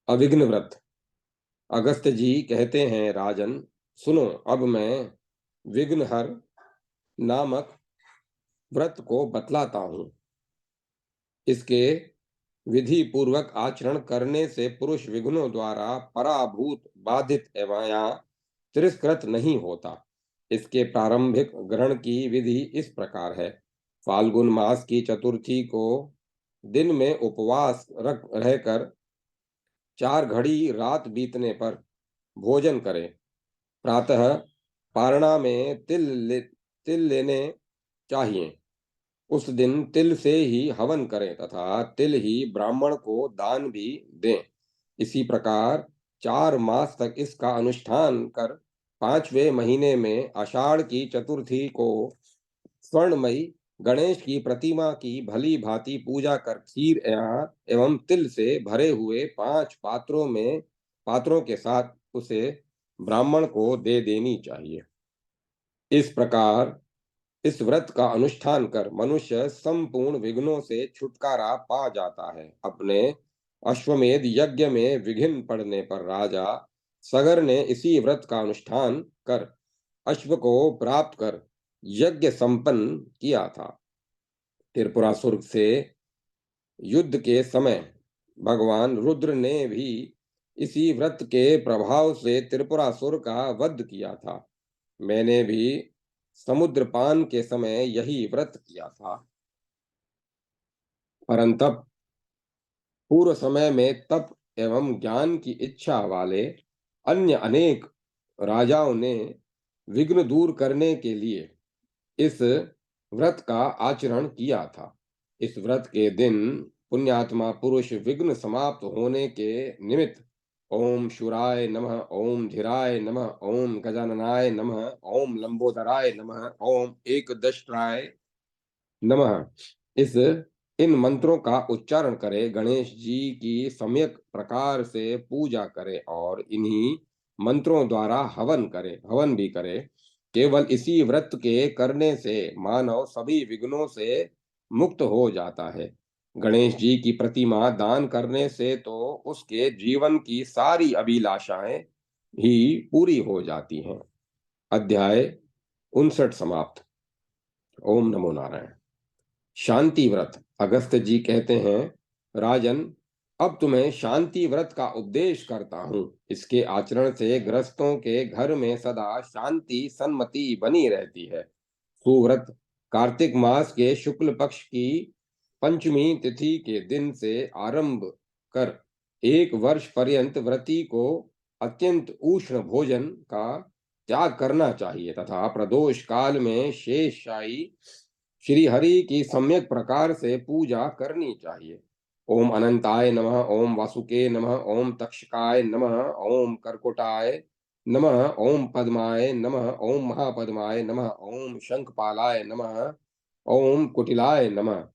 अविघ्न व्रत। अगस्त्य जी कहते हैं, राजन सुनो, अब मैं विघ्नहर नामक व्रत को बतलाता हूं। इसके विधि पूर्वक आचरण करने से पुरुष विघ्नों द्वारा पराभूत, बाधित एवं या तिरस्कृत नहीं होता। इसके प्रारंभिक ग्रहण की विधि इस प्रकार है। फाल्गुन मास की चतुर्थी को दिन में उपवास रहकर 4 घड़ी रात बीतने पर भोजन करें। प्रातः पारणा में तिल लेने चाहिए। उस दिन तिल से ही हवन करें तथा तिल ही ब्राह्मण को दान भी दें। इसी प्रकार 4 मास तक इसका अनुष्ठान कर 5वें महीने में आषाढ़ की चतुर्थी को स्वर्णमयी गणेश की प्रतिमा की भली भांति पूजा कर खीर एवं तिल से भरे हुए 5 पात्रों के साथ उसे ब्राह्मण को दे देनी चाहिए। इस प्रकार इस व्रत का अनुष्ठान कर मनुष्य संपूर्ण विघ्नों से छुटकारा पा जाता है। अपने अश्वमेध यज्ञ में विघ्न पड़ने पर राजा सगर ने इसी व्रत का अनुष्ठान कर अश्व को प्राप्त कर यज्ञ संपन्न किया था। त्रिपुरासुर से युद्ध के समय भगवान रुद्र ने भी इसी व्रत के प्रभाव से त्रिपुरासुर का वध किया था। मैंने भी समुद्रपान के समय यही व्रत किया था। परंतप पूर्व समय में तप एवं ज्ञान की इच्छा वाले अन्य अनेक राजाओं ने विघ्न दूर करने के लिए इस व्रत का आचरण किया था। इस व्रत के दिन पुण्यात्मा पुरुष विघ्न समाप्त होने के निमित्त ओम शूराय नमः, ओम धीराय नमः, ओम गजाननाय नमः, ओम लंबोदराय नमः, ओम एकदष्ट्राय नमः इन मंत्रों का उच्चारण करे, गणेश जी की सम्यक प्रकार से पूजा करे और इन्हीं मंत्रों द्वारा हवन भी करे। केवल इसी व्रत के करने से मानव सभी विघ्नों से मुक्त हो जाता है। गणेश जी की प्रतिमा दान करने से तो उसके जीवन की सारी अभिलाषाएं ही पूरी हो जाती हैं। अध्याय 59 समाप्त। ओम नमो नारायण। शांति व्रत। अगस्त्य जी कहते हैं, राजन अब तुम्हें शांति व्रत का उपदेश करता हूं। इसके आचरण से गृहस्थों के घर में सदा शांति सन्मति बनी रहती है। सुव्रत कार्तिक मास के शुक्ल पक्ष की पंचमी तिथि के दिन से आरंभ कर एक वर्ष पर्यंत व्रती को अत्यंत उष्ण भोजन का त्याग करना चाहिए तथा प्रदोष काल में शेषशायी श्री हरि की सम्यक प्रकार से पूजा करनी चाहिए। ओम अनंताय नमः, ओम वासुके नमः, ओम तक्षकाय नमः, ओम कर्कोटाय नमः, ओम पद्माय नमः, ओम महापद्माय नमः, ओम शंखपालाय नमः, ओम कुटिलाय नमः।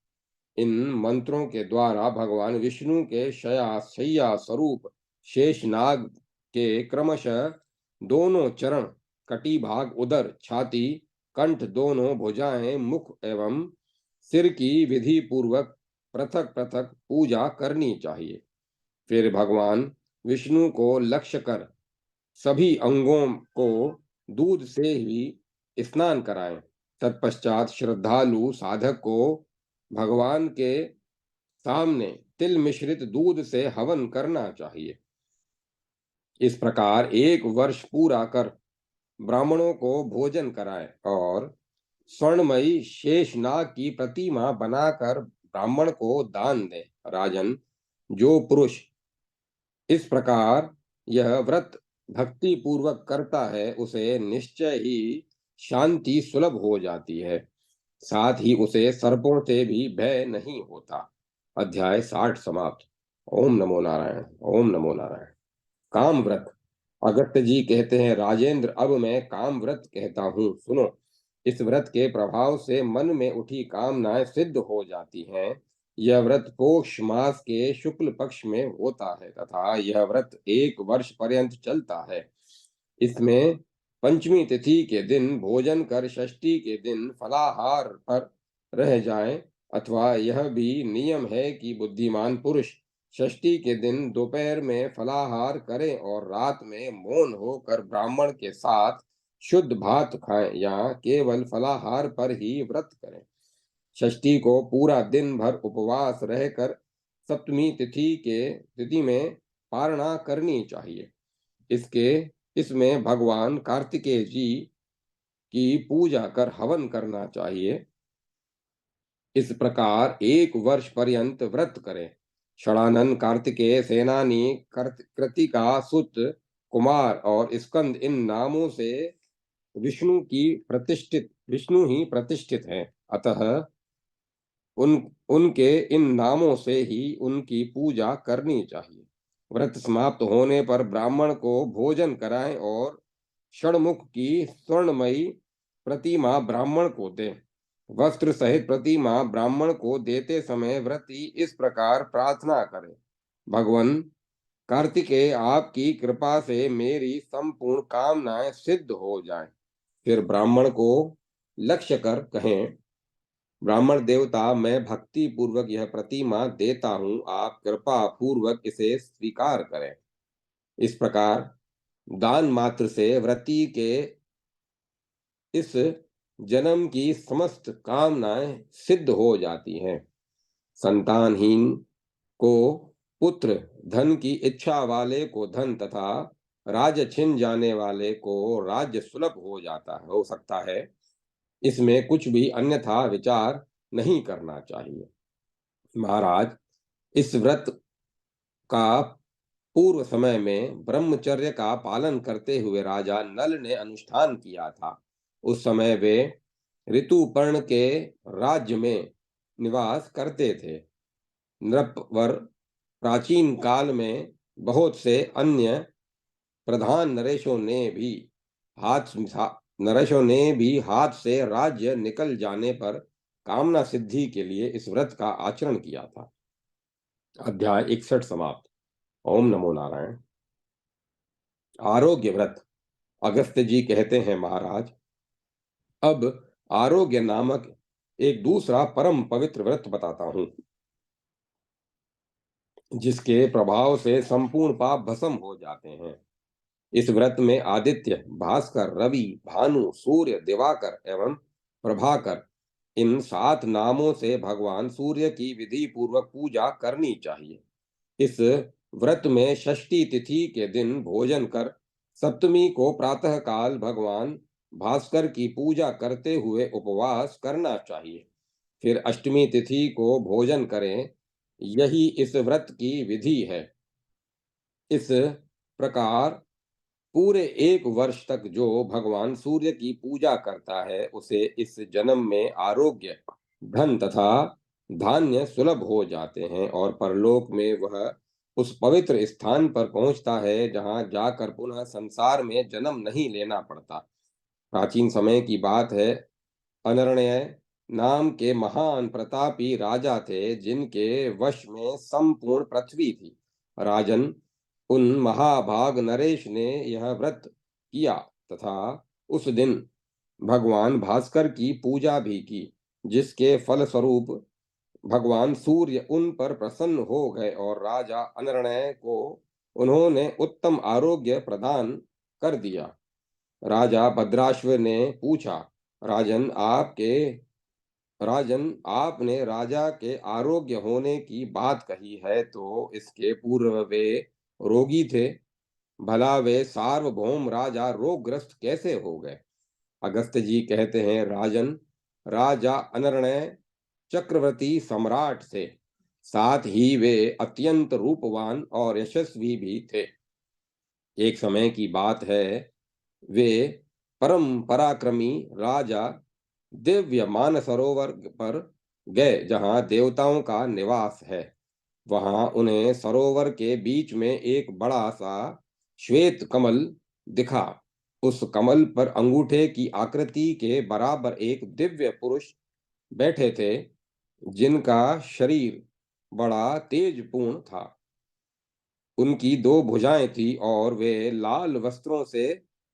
इन मंत्रों के द्वारा भगवान विष्णु के शय्या स्वरूप शेषनाग के क्रमशः दोनों चरण, कटी भाग, उदर, छाती, कंठ, दोनों भुजाएं, मुख एवं सिर की विधि पूर्वक पृथक पृथक पूजा करनी चाहिए। फिर भगवान विष्णु को लक्ष्य कर सभी अंगों को दूध से ही स्नान कराएं। तत्पश्चात श्रद्धालु साधक को भगवान के सामने तिल मिश्रित दूध से हवन करना चाहिए। इस प्रकार एक वर्ष पूरा कर ब्राह्मणों को भोजन कराएं और स्वर्णमयी शेषनाग की प्रतिमा बनाकर ब्राह्मण को दान दें। राजन, जो पुरुष इस प्रकार यह व्रत भक्ति पूर्वक करता है उसे निश्चय ही शांति सुलभ हो जाती है, साथ ही उसे सर्पों से भी भय नहीं होता। अध्याय 60 समाप्त। ओम नमो नारायण, ओम नमो नारायण। काम व्रत। अगस्त्य जी कहते हैं, राजेंद्र, अब मैं काम व्रत कहता हूँ, सुनो। इस व्रत के प्रभाव से मन में उठी कामनाएं सिद्ध हो जाती हैं। यह व्रत पोष मास के शुक्ल पक्ष में होता है तथा यह व्रत एक वर्ष पर्यंत चलता है। इसमें पंचमी तिथि के दिन भोजन कर षष्ठी के दिन फलाहार पर रह जाएं, अथवा यह भी नियम है कि बुद्धिमान पुरुष षष्ठी के दिन दोपहर में फलाहार करें और रात में मौन होकर ब्राह्मण के साथ शुद्ध भात खाएं या केवल फलाहार पर ही व्रत करें। षष्ठी को पूरा दिन भर उपवास रहकर सप्तमी तिथि में पारणा करनी चाहिए। इसमें भगवान कार्तिकेय जी की पूजा कर हवन करना चाहिए। इस प्रकार एक वर्ष पर्यंत व्रत करें। षडानन, कार्तिकेय, सेनानी, कृतिका, सुत, कुमार और स्कंद इन नामों से विष्णु ही प्रतिष्ठित हैं। अतः उनके इन नामों से ही उनकी पूजा करनी चाहिए। व्रत समाप्त होने पर ब्राह्मण को भोजन कराएं और षणमुख की स्वर्णमयी प्रतिमा ब्राह्मण को दें। वस्त्र सहित प्रतिमा ब्राह्मण को देते समय व्रती इस प्रकार प्रार्थना करें, भगवान कार्तिकेय, आपकी कृपा से मेरी संपूर्ण कामनाएं सिद्ध हो जाएं। फिर ब्राह्मण को लक्ष्य कर कहें, ब्राह्मण देवता, मैं भक्ति पूर्वक यह प्रतिमा देता हूँ, आप कृपा पूर्वक इसे स्वीकार करें। इस प्रकार दान मात्र से व्रती के इस जन्म की समस्त कामनाएं सिद्ध हो जाती हैं। संतानहीन को पुत्र, धन की इच्छा वाले को धन तथा राज्य छिन जाने वाले को राज्य सुलभ हो सकता है। इसमें कुछ भी अन्यथा विचार नहीं करना चाहिए। महाराज, इस व्रत का पूर्व समय में ब्रह्मचर्य का पालन करते हुए राजा नल ने अनुष्ठान किया था। उस समय वे ऋतुपर्ण के राज्य में निवास करते थे। नृपवर प्राचीन काल में बहुत से अन्य प्रधान नरेशों ने भी हाथ से राज्य निकल जाने पर कामना सिद्धि के लिए इस व्रत का आचरण किया था। अध्याय 61 समाप्त। ओम नमो नारायण। आरोग्य व्रत। अगस्त्य जी कहते हैं, महाराज, अब आरोग्य नामक एक दूसरा परम पवित्र व्रत बताता हूं, जिसके प्रभाव से संपूर्ण पाप भस्म हो जाते हैं। इस व्रत में आदित्य, भास्कर, रवि, भानु, सूर्य, दिवाकर एवं प्रभाकर इन 7 नामों से भगवान सूर्य की विधि पूर्वक पूजा करनी चाहिए। इस व्रत में षष्ठी तिथि के दिन भोजन कर सप्तमी को प्रातः काल भगवान भास्कर की पूजा करते हुए उपवास करना चाहिए। फिर अष्टमी तिथि को भोजन करें। यही इस व्रत की विधि है। इस प्रकार पूरे 1 वर्ष तक जो भगवान सूर्य की पूजा करता है उसे इस जन्म में आरोग्य, धन तथा धान्य सुलभ हो जाते हैं और परलोक में वह उस पवित्र स्थान पर पहुंचता है जहां जाकर पुनः संसार में जन्म नहीं लेना पड़ता। प्राचीन समय की बात है। अनर्णय नाम के महान प्रतापी राजा थे जिनके वश में संपूर्ण पृथ्वी थी। राजन, उन महाभाग नरेश ने यह व्रत किया तथा उस दिन भगवान भास्कर की पूजा भी की, जिसके फलस्वरूप भगवान सूर्य उन पर प्रसन्न हो गए और राजा अनर्णय को उन्होंने उत्तम आरोग्य प्रदान कर दिया। राजा भद्राश्व ने पूछा, राजन आपके राजन, आपने राजा के आरोग्य होने की बात कही है, तो इसके पूर्व वे रोगी थे। भला वे सार्वभौम राजा रोगग्रस्त कैसे हो गए? अगस्त्य जी कहते हैं, राजन, राजा अनर्णय चक्रवर्ती सम्राट थे, साथ ही वे अत्यंत रूपवान और यशस्वी भी थे। एक समय की बात है, वे परम पराक्रमी राजा दिव्य मानसरोवर पर गए जहां देवताओं का निवास है। वहां उन्हें सरोवर के बीच में एक बड़ा सा श्वेत कमल दिखा। उस कमल पर अंगूठे की आकृति के बराबर एक दिव्य पुरुष बैठे थे, जिनका शरीर बड़ा तेजपूर्ण था। उनकी 2 भुजाएं थी और वे लाल वस्त्रों से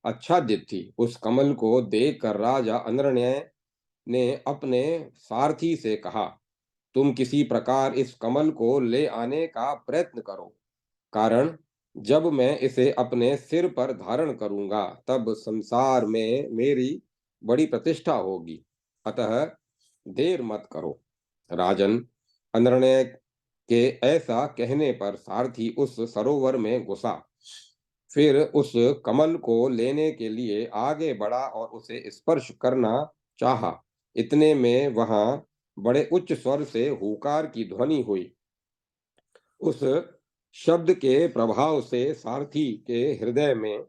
आच्छादित थी। उस कमल को देखकर राजा अनर्णय ने अपने सारथी से कहा, तुम किसी प्रकार इस कमल को ले आने का प्रयत्न करो, कारण जब मैं इसे अपने सिर पर धारण करूंगा तब संसार में मेरी बड़ी प्रतिष्ठा होगी, अतः देर मत करो। राजन, अनर्णय के ऐसा कहने पर सारथी उस सरोवर में घुसा, फिर उस कमल को लेने के लिए आगे बढ़ा और उसे स्पर्श करना चाहा। इतने में वहां बड़े उच्च स्वर से हुकार की ध्वनि हुई। उस शब्द के प्रभाव से सारथी के हृदय में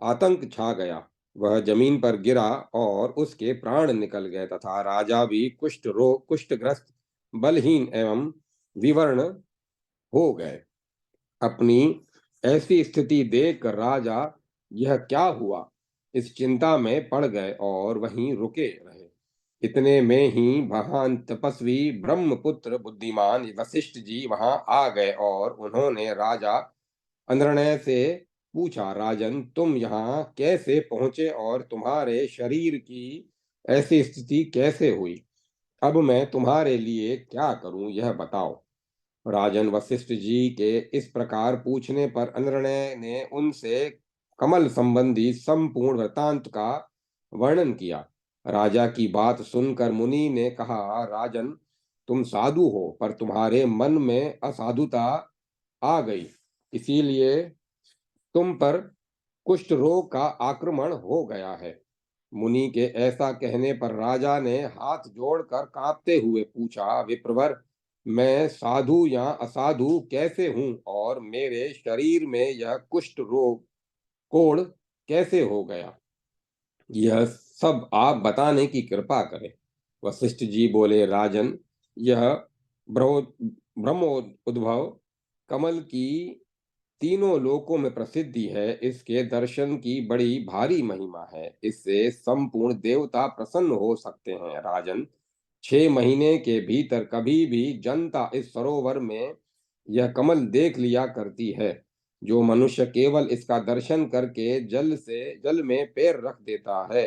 आतंक छा गया। वह जमीन पर गिरा और उसके प्राण निकल गए तथा राजा भी कुष्ठग्रस्त, बलहीन एवं विवर्ण हो गए। अपनी ऐसी स्थिति देखकर राजा, यह क्या हुआ, इस चिंता में पड़ गए और वहीं रुके रहे। इतने में ही महान तपस्वी ब्रह्मपुत्र बुद्धिमान वशिष्ठ जी वहां आ गए और उन्होंने राजा अनर्णय से पूछा, राजन, तुम यहाँ कैसे पहुंचे और तुम्हारे शरीर की ऐसी स्थिति कैसे हुई? अब मैं तुम्हारे लिए क्या करूं, यह बताओ। राजन वशिष्ठ जी के इस प्रकार पूछने पर अनर्णय ने उनसे कमल संबंधी संपूर्ण वृतांत का वर्णन किया। राजा की बात सुनकर मुनि ने कहा, राजन, तुम साधु हो पर तुम्हारे मन में असाधुता आ गई, इसीलिए तुम पर कुष्ठ रोग का आक्रमण हो गया है। मुनि के ऐसा कहने पर राजा ने हाथ जोड़कर कांपते हुए पूछा, विप्रवर, मैं साधु या असाधु कैसे हूं और मेरे शरीर में यह कुष्ठ रोग कोढ़ कैसे हो गया? यह सब आप बताने की कृपा करें। वशिष्ठ जी बोले, राजन, यह ब्रह्मोद्भव कमल की तीनों लोकों में प्रसिद्धि है। इसके दर्शन की बड़ी भारी महिमा है। इससे संपूर्ण देवता प्रसन्न हो सकते हैं। राजन, 6 महीने के भीतर कभी भी जनता इस सरोवर में यह कमल देख लिया करती है। जो मनुष्य केवल इसका दर्शन करके जल में पैर रख देता है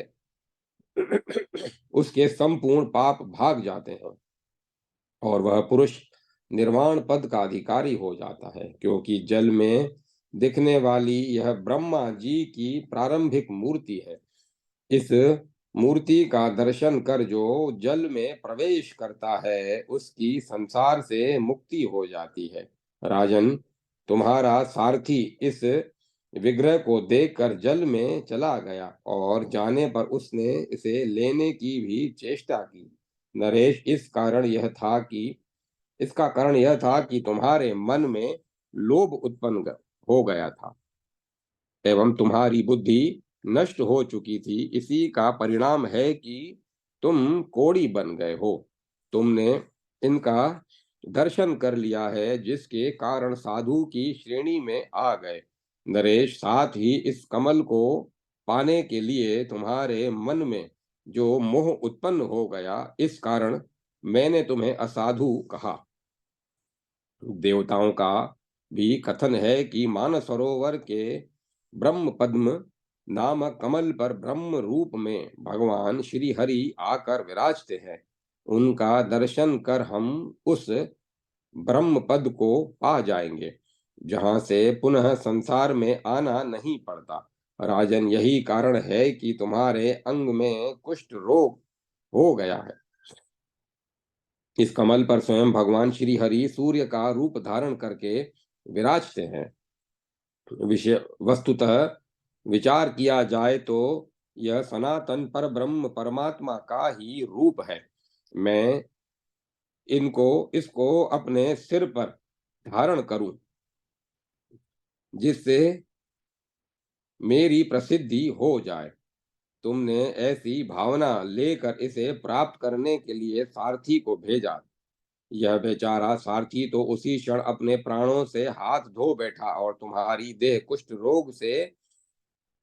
उसके संपूर्ण पाप भाग जाते हैं और वह पुरुष निर्वाण पद का अधिकारी हो जाता है, क्योंकि जल में दिखने वाली यह ब्रह्मा जी की प्रारंभिक मूर्ति है। इस मूर्ति का दर्शन कर जो जल में प्रवेश करता है उसकी संसार से मुक्ति हो जाती है। राजन, तुम्हारा सारथी इस विग्रह को देखकर जल में चला गया और जाने पर उसने इसे लेने की भी चेष्टा की। नरेश, इसका कारण यह था कि तुम्हारे मन में लोभ उत्पन्न हो गया था एवं तुम्हारी बुद्धि नष्ट हो चुकी थी। इसी का परिणाम है कि तुम कोढ़ी बन गए हो। तुमने इनका दर्शन कर लिया है, जिसके कारण साधु की श्रेणी में आ गए। नरेश, साथ ही इस कमल को पाने के लिए तुम्हारे मन में जो मोह उत्पन्न हो गया, इस कारण मैंने तुम्हें असाधु कहा। देवताओं का भी कथन है कि मानसरोवर के ब्रह्म पद्म नामक कमल पर ब्रह्म रूप में भगवान श्री हरि आकर विराजते हैं। उनका दर्शन कर हम उस ब्रह्म पद को पा जाएंगे, जहां से पुनः संसार में आना नहीं पड़ता। राजन, यही कारण है कि तुम्हारे अंग में कुष्ठ रोग हो गया है। इस कमल पर स्वयं भगवान श्री हरि सूर्य का रूप धारण करके विराजते हैं। विषय वस्तुतः विचार किया जाए तो यह सनातन पर ब्रह्म परमात्मा का ही रूप है। मैं इसको अपने सिर पर धारण करूं, जिससे मेरी प्रसिद्धि हो जाए। तुमने ऐसी भावना लेकर इसे प्राप्त करने के लिए सारथी को भेजा। यह बेचारा सारथी तो उसी क्षण अपने प्राणों से हाथ धो बैठा और तुम्हारी देह कुष्ठ रोग से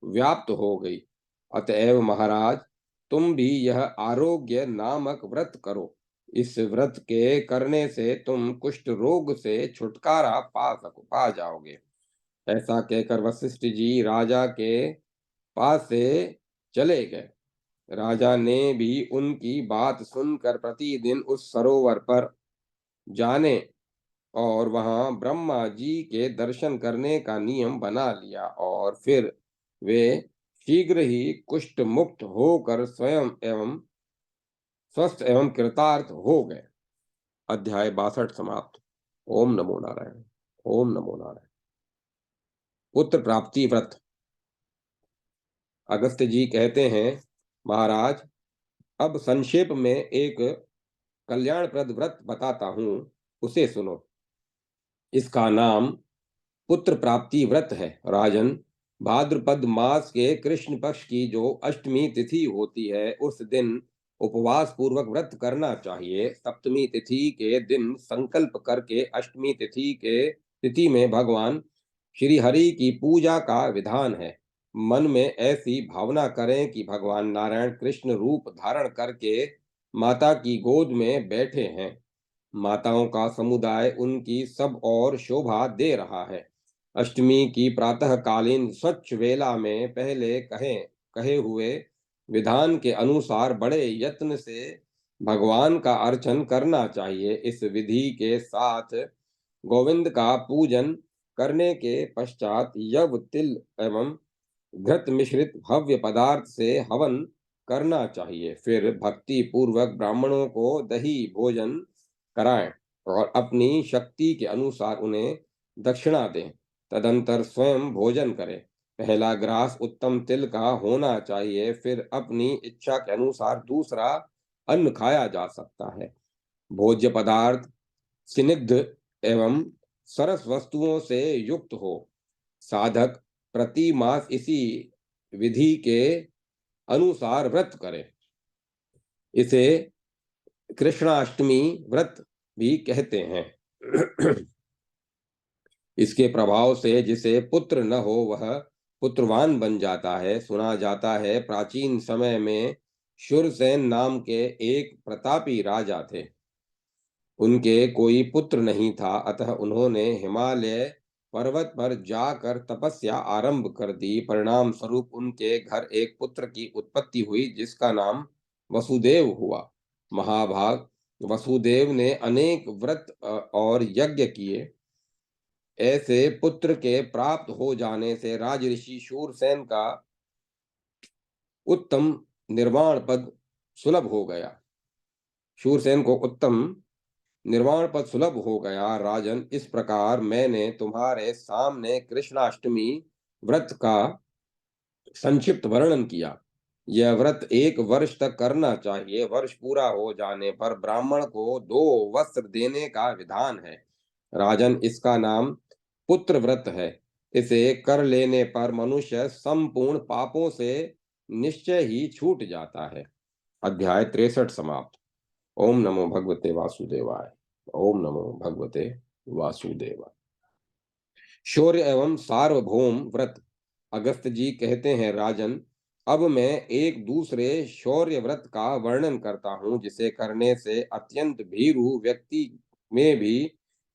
व्याप्त हो गई। अतएव महाराज, तुम भी यह आरोग्य नामक व्रत करो। इस व्रत के करने से तुम कुष्ठ रोग से छुटकारा पा जाओगे। ऐसा कहकर वशिष्ठ जी राजा के पास से चले गए। राजा ने भी उनकी बात सुनकर प्रतिदिन उस सरोवर पर जाने और वहां ब्रह्मा जी के दर्शन करने का नियम बना लिया, और फिर वे शीघ्र ही कुष्ठ मुक्त होकर स्वयं एवं स्वस्थ एवं कृतार्थ हो गए। अध्याय 62 समाप्त। ओम नमो नारायण। ओम नमो नारायण। पुत्र प्राप्ति व्रत। अगस्त्य जी कहते हैं, महाराज, अब संक्षेप में एक कल्याणप्रद व्रत बताता हूं, उसे सुनो। इसका नाम पुत्र प्राप्ति व्रत है। राजन, भाद्रपद मास के कृष्ण पक्ष की जो अष्टमी तिथि होती है, उस दिन उपवास पूर्वक व्रत करना चाहिए। सप्तमी तिथि के दिन संकल्प करके अष्टमी तिथि में भगवान श्री हरि की पूजा का विधान है। मन में ऐसी भावना करें कि भगवान नारायण कृष्ण रूप धारण करके माता की गोद में बैठे हैं। माताओं का समुदाय उनकी सब और शोभा दे रहा है। अष्टमी की प्रातःकालीन स्वच्छ वेला में पहले कहे हुए विधान के अनुसार बड़े यत्न से भगवान का अर्चन करना चाहिए। इस विधि के साथ गोविंद का पूजन करने के पश्चात यव, तिल एवं घृत मिश्रित भव्य पदार्थ से हवन करना चाहिए। फिर भक्ति पूर्वक ब्राह्मणों को दही भोजन कराएं और अपनी शक्ति के अनुसार उन्हें दक्षिणा दें। तदंतर स्वयं भोजन करें। पहला ग्रास उत्तम तिल का होना चाहिए, फिर अपनी इच्छा के अनुसार दूसरा अन्न खाया जा सकता है। भोज्य पदार्थ स्निग्ध एवं सरस वस्तुओं से युक्त हो। साधक प्रति मास इसी विधि के अनुसार व्रत करे। इसे कृष्णाष्टमी व्रत भी कहते हैं। इसके प्रभाव से जिसे पुत्र न हो वह पुत्रवान बन जाता है। सुना जाता है, प्राचीन समय में शूरसेन नाम के एक प्रतापी राजा थे। उनके कोई पुत्र नहीं था, अतः उन्होंने हिमालय पर्वत पर जाकर तपस्या आरंभ कर दी। परिणाम स्वरूप उनके घर एक पुत्र की उत्पत्ति हुई, जिसका नाम वसुदेव हुआ। महाभाग, वसुदेव ने अनेक व्रत और यज्ञ किए। ऐसे पुत्र के प्राप्त हो जाने से राजऋषि शूरसेन का उत्तम निर्वाण पद सुलभ हो गया। शूरसेन को उत्तम निर्वाण पद सुलभ हो गया। राजन, इस प्रकार मैंने तुम्हारे सामने कृष्णाष्टमी व्रत का संक्षिप्त वर्णन किया। यह व्रत 1 वर्ष तक करना चाहिए। वर्ष पूरा हो जाने पर ब्राह्मण को 2 वस्त्र देने का विधान है। राजन, इसका नाम पुत्र व्रत है। इसे कर लेने पर मनुष्य संपूर्ण पापों से निश्चय ही छूट जाता है। अध्याय 63 समाप्त। ओम नमो भगवते वासुदेवाय। ओम नमो भगवते वासुदेवाय। शौर्य एवं सार्वभौम व्रत। अगस्त जी कहते हैं, राजन, अब मैं एक दूसरे शौर्य व्रत का वर्णन करता हूं, जिसे करने से अत्यंत भीरु व्यक्ति में भी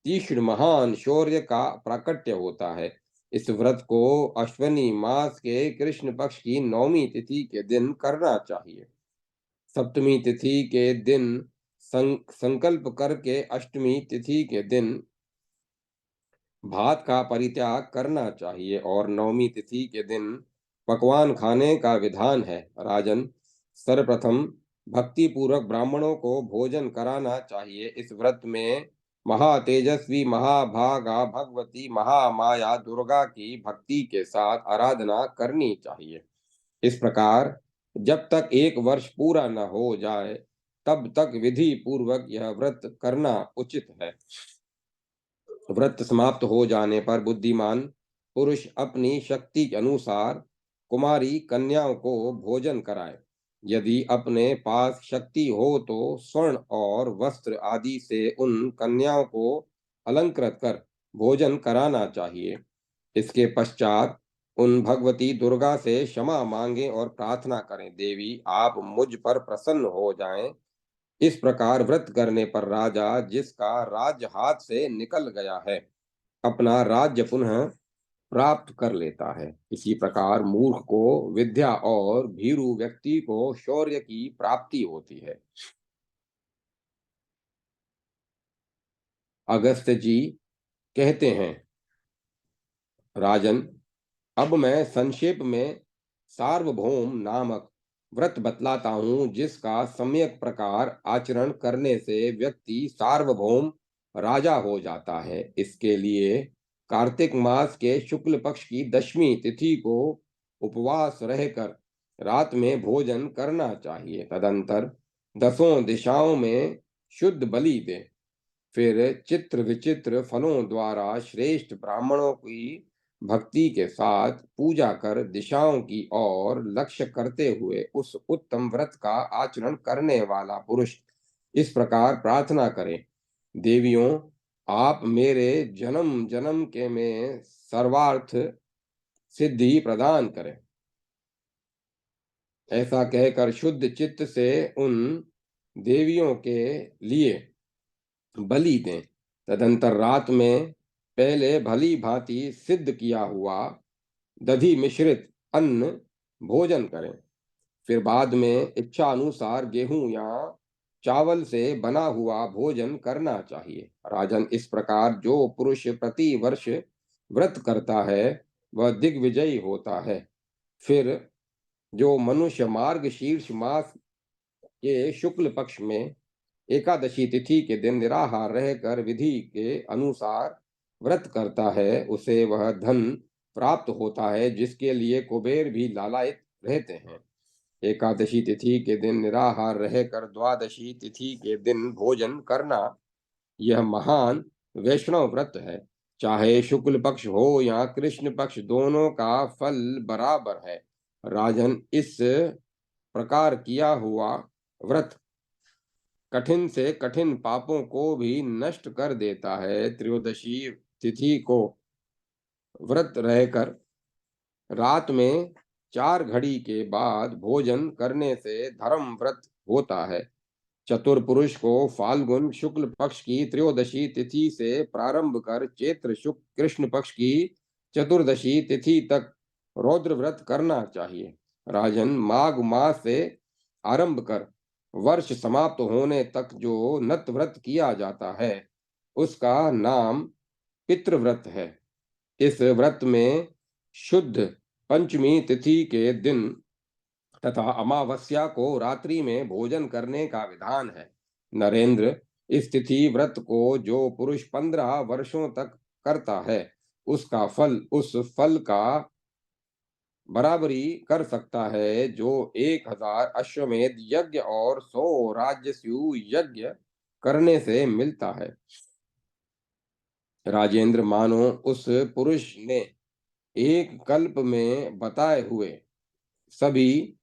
तीक्ष्ण महान शौर्य का प्राकट्य होता है। इस व्रत को अश्वनी मास के कृष्ण पक्ष की 9वीं तिथि के दिन करना चाहिए। सप्तमी तिथि के दिन संकल्प करके अष्टमी तिथि के दिन भात का परित्याग करना चाहिए और 9वीं तिथि के दिन पकवान खाने का विधान है। राजन, सर्वप्रथम भक्ति पूर्वक ब्राह्मणों को भोजन कराना चाहिए। इस व्रत में महातेजस्वी महाभागा भगवती महामाया दुर्गा की भक्ति के साथ आराधना करनी चाहिए। इस प्रकार जब तक 1 वर्ष पूरा न हो जाए तब तक विधि पूर्वक यह व्रत करना उचित है। व्रत समाप्त हो जाने पर बुद्धिमान पुरुष अपनी शक्ति के अनुसार कुमारी कन्याओं को भोजन कराए। यदि अपने पास शक्ति हो तो स्वर्ण और वस्त्र आदि से उन कन्याओं को अलंकृत कर भोजन कराना चाहिए। इसके पश्चात उन भगवती दुर्गा से क्षमा मांगे और प्रार्थना करें, देवी आप मुझ पर प्रसन्न हो जाएं। इस प्रकार व्रत करने पर राजा, जिसका राज्य हाथ से निकल गया है, अपना राज्य पुनः प्राप्त कर लेता है। इसी प्रकार मूर्ख को विद्या और भीरु व्यक्ति को शौर्य की प्राप्ति होती है। अगस्त्य जी कहते हैं, राजन, अब मैं संक्षेप में सार्वभौम नामक व्रत बतलाता हूं, जिसका सम्यक प्रकार आचरण करने से व्यक्ति सार्वभौम राजा हो जाता है। इसके लिए कार्तिक मास के शुक्ल पक्ष की 10वीं तिथि को उपवास रहकर रात में भोजन करना चाहिए। तदंतर 10 दिशाओं में शुद्ध बलि दें। फिर चित्र विचित्र फलों द्वारा श्रेष्ठ ब्राह्मणों की भक्ति के साथ पूजा कर दिशाओं की ओर लक्ष्य करते हुए उस उत्तम व्रत का आचरण करने वाला पुरुष इस प्रकार प्रार्थना करे, देवियों आप मेरे जन्म जन्म के में सर्वार्थ सिद्धि प्रदान करें। ऐसा कहकर शुद्ध चित्त से उन देवियों के लिए बलि दें। तदंतर रात में पहले भली भांति सिद्ध किया हुआ दधि मिश्रित अन्न भोजन करें। फिर बाद में इच्छा अनुसार गेहूं या चावल से बना हुआ भोजन करना चाहिए। राजन, इस प्रकार जो पुरुष प्रति वर्ष व्रत करता है वह दिग्विजयी होता है। फिर जो मनुष्य मार्ग शीर्ष मास के शुक्ल पक्ष में एकादशी तिथि के दिन निराहार रहकर विधि के अनुसार व्रत करता है, उसे वह धन प्राप्त होता है जिसके लिए कुबेर भी लालायित रहते हैं। एकादशी तिथि के दिन निराहार रहकर द्वादशी तिथि के दिन भोजन करना यह महान वैष्णव व्रत है। चाहे शुक्ल पक्ष हो या कृष्ण पक्ष, दोनों का फल बराबर है। राजन, इस प्रकार किया हुआ व्रत कठिन से कठिन पापों को भी नष्ट कर देता है। त्रयोदशी तिथि को व्रत रहकर रात में 4 घड़ी के बाद भोजन करने से धर्म व्रत होता है। चतुर पुरुष को फाल्गुन शुक्ल पक्ष की त्रयोदशी तिथि से प्रारंभ कर चैत्र शुक्ल कृष्ण पक्ष की चतुर्दशी तिथि तक रौद्र व्रत करना चाहिए। राजन, माघ मास से आरंभ कर वर्ष समाप्त होने तक जो नत व्रत किया जाता है उसका नाम पितृव्रत है। इस व्रत में शुद्ध पंचमी तिथि के दिन तथा अमावस्या को रात्रि में भोजन करने का विधान है। नरेंद्र, इस तिथि व्रत को जो पुरुष 15 वर्षों तक करता है उसका फल उस फल का बराबरी कर सकता है जो 1000 अश्वमेध यज्ञ और 100 राजस्यु यज्ञ करने से मिलता है। राजेंद्र, मानो उस पुरुष ने एक कल्प में बताए हुए सभी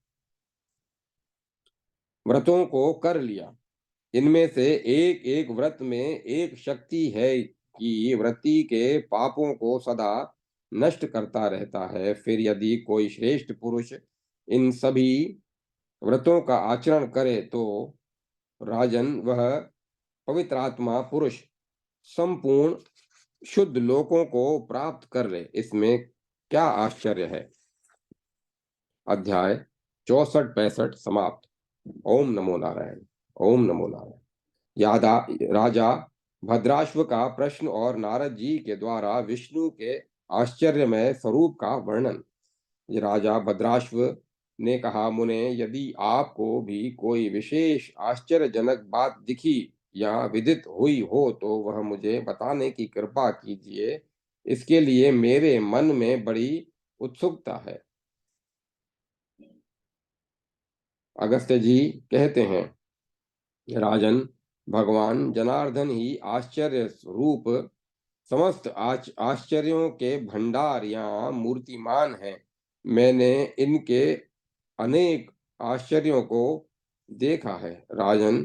व्रतों को कर लिया। इनमें से एक एक व्रत में एक शक्ति है कि व्रती के पापों को सदा नष्ट करता रहता है। फिर यदि कोई श्रेष्ठ पुरुष इन सभी व्रतों का आचरण करे तो राजन वह पवित्रात्मा पुरुष संपूर्ण शुद्ध लोकों को प्राप्त कर ले। इसमें क्या आश्चर्य है। अध्याय 64-65 समाप्त। ओम नमो नारायण। ओम नमो नारायण। यादा राजा भद्राश्व का प्रश्न और नारद जी के द्वारा विष्णु के आश्चर्यमय स्वरूप का वर्णन। राजा भद्राश्व ने कहा, मुने, यदि आपको भी कोई विशेष आश्चर्यजनक बात दिखी या विदित हुई हो तो वह मुझे बताने की कृपा कीजिए। इसके लिए मेरे मन में बड़ी उत्सुकता है। अगस्त्य जी कहते हैं, राजन, भगवान जनार्दन ही आश्चर्य रूप समस्त आश्चर्यों के भंडार या मूर्तिमान हैं। मैंने इनके अनेक आश्चर्यों को देखा है। राजन,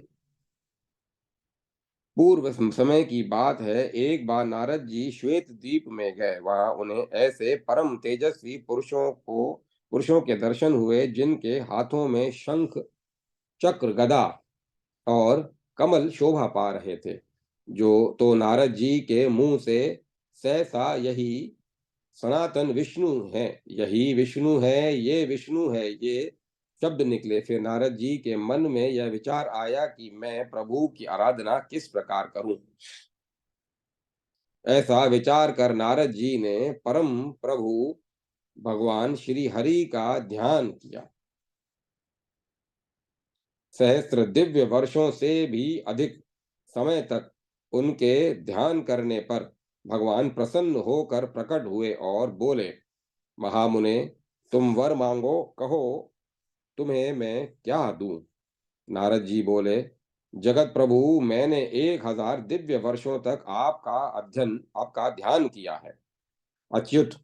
पूर्व समय की बात है, एक बार नारद जी श्वेत द्वीप में गए। वहां उन्हें ऐसे परम तेजस्वी पुरुषों के दर्शन हुए जिनके हाथों में शंख, चक्र, गदा और कमल शोभा पा रहे थे। जो तो नारद जी के मुंह से सहसा यही सनातन विष्णु है, यही विष्णु है, ये विष्णु है, ये शब्द निकले। फिर नारद जी के मन में यह विचार आया कि मैं प्रभु की आराधना किस प्रकार करूं। ऐसा विचार कर नारद जी ने परम प्रभु भगवान श्री हरि का ध्यान किया। सहस्त्र दिव्य वर्षों से भी अधिक समय तक उनके ध्यान करने पर भगवान प्रसन्न होकर प्रकट हुए और बोले, महामुने, तुम वर मांगो, कहो तुम्हें मैं क्या दूं। नारद जी बोले, जगत प्रभु, मैंने 1000 दिव्य वर्षों तक आपका ध्यान किया है। अच्युत,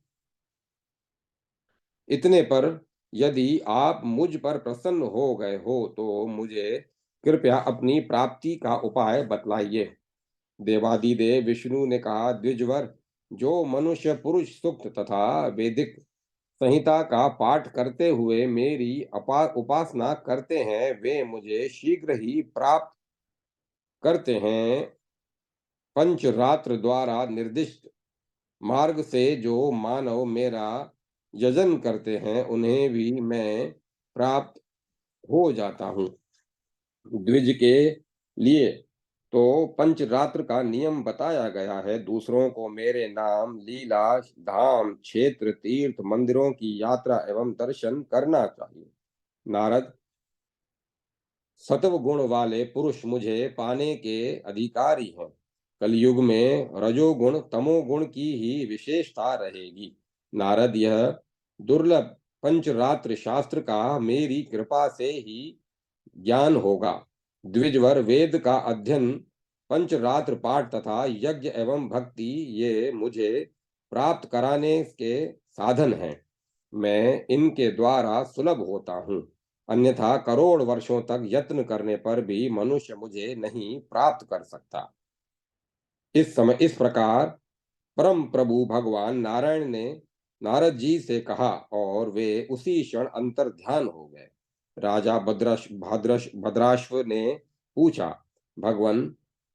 इतने पर यदि आप मुझ पर प्रसन्न हो गए हो तो मुझे कृपया अपनी प्राप्ति का उपाय बतलाइए। देवादिदेव विष्णु ने कहा, द्विजवर, जो मनुष्य पुरुष सूक्त तथा वैदिक संहिता का पाठ करते हुए मेरी उपासना करते हैं वे मुझे शीघ्र ही प्राप्त करते हैं। पंचरात्र द्वारा निर्दिष्ट मार्ग से जो मानव मेरा यजन करते हैं उन्हें भी मैं प्राप्त हो जाता हूँ। द्विज के लिए तो पंचरात्र का नियम बताया गया है। दूसरों को मेरे नाम, लीला, धाम, क्षेत्र, तीर्थ, मंदिरों की यात्रा एवं दर्शन करना चाहिए। नारद, सत्व गुण वाले पुरुष मुझे पाने के अधिकारी हैं। कलयुग में रजोगुण तमोगुण की ही विशेषता रहेगी। नारद, यह दुर्लभ पंचरात्र शास्त्र का मेरी कृपा से ही ज्ञान होगा। द्विजवर, वेद का अध्ययन, पंचरात्र पाठ तथा यज्ञ एवं भक्ति ये मुझे प्राप्त कराने के साधन हैं। मैं इनके द्वारा सुलभ होता हूँ। अन्यथा करोड़ वर्षों तक यत्न करने पर भी मनुष्य मुझे नहीं प्राप्त कर सकता। इस प्रकार परम प्रभु भगवान नारायण ने नारद जी से कहा और वे उसी क्षण अंतर ध्यान हो गए। राजा भद्राश्व ने पूछा, भगवान,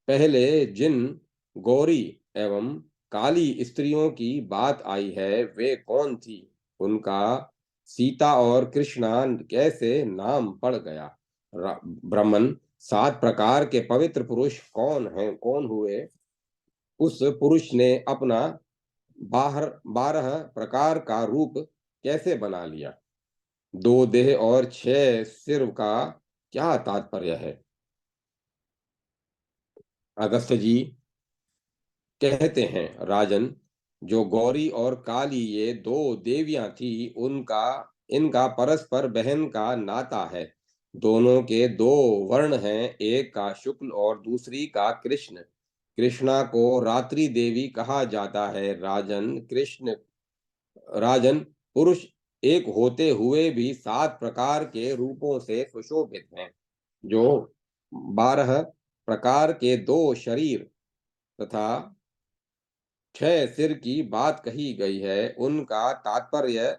पहले जिन गौरी एवं काली स्त्रियों की बात आई है वे कौन थी। उनका सीता और कृष्णा कैसे नाम पड़ गया। ब्राह्मण, 7 प्रकार के पवित्र पुरुष कौन हुए। उस पुरुष ने अपना 12 प्रकार का रूप कैसे बना लिया। 2 देह और 6 सिर का क्या तात्पर्य है। अगस्त्य जी कहते हैं, राजन, जो गौरी और काली ये 2 देवियां थी उनका इनका परस्पर बहन का नाता है। दोनों के 2 वर्ण हैं, एक का शुक्ल और दूसरी का कृष्ण। कृष्णा को रात्रि देवी कहा जाता है। राजन, कृष्ण राजन, पुरुष एक होते हुए भी 7 प्रकार के रूपों से सुशोभित हैं। जो 12 प्रकार के 2 शरीर तथा 6 सिर की बात कही गई है, उनका तात्पर्य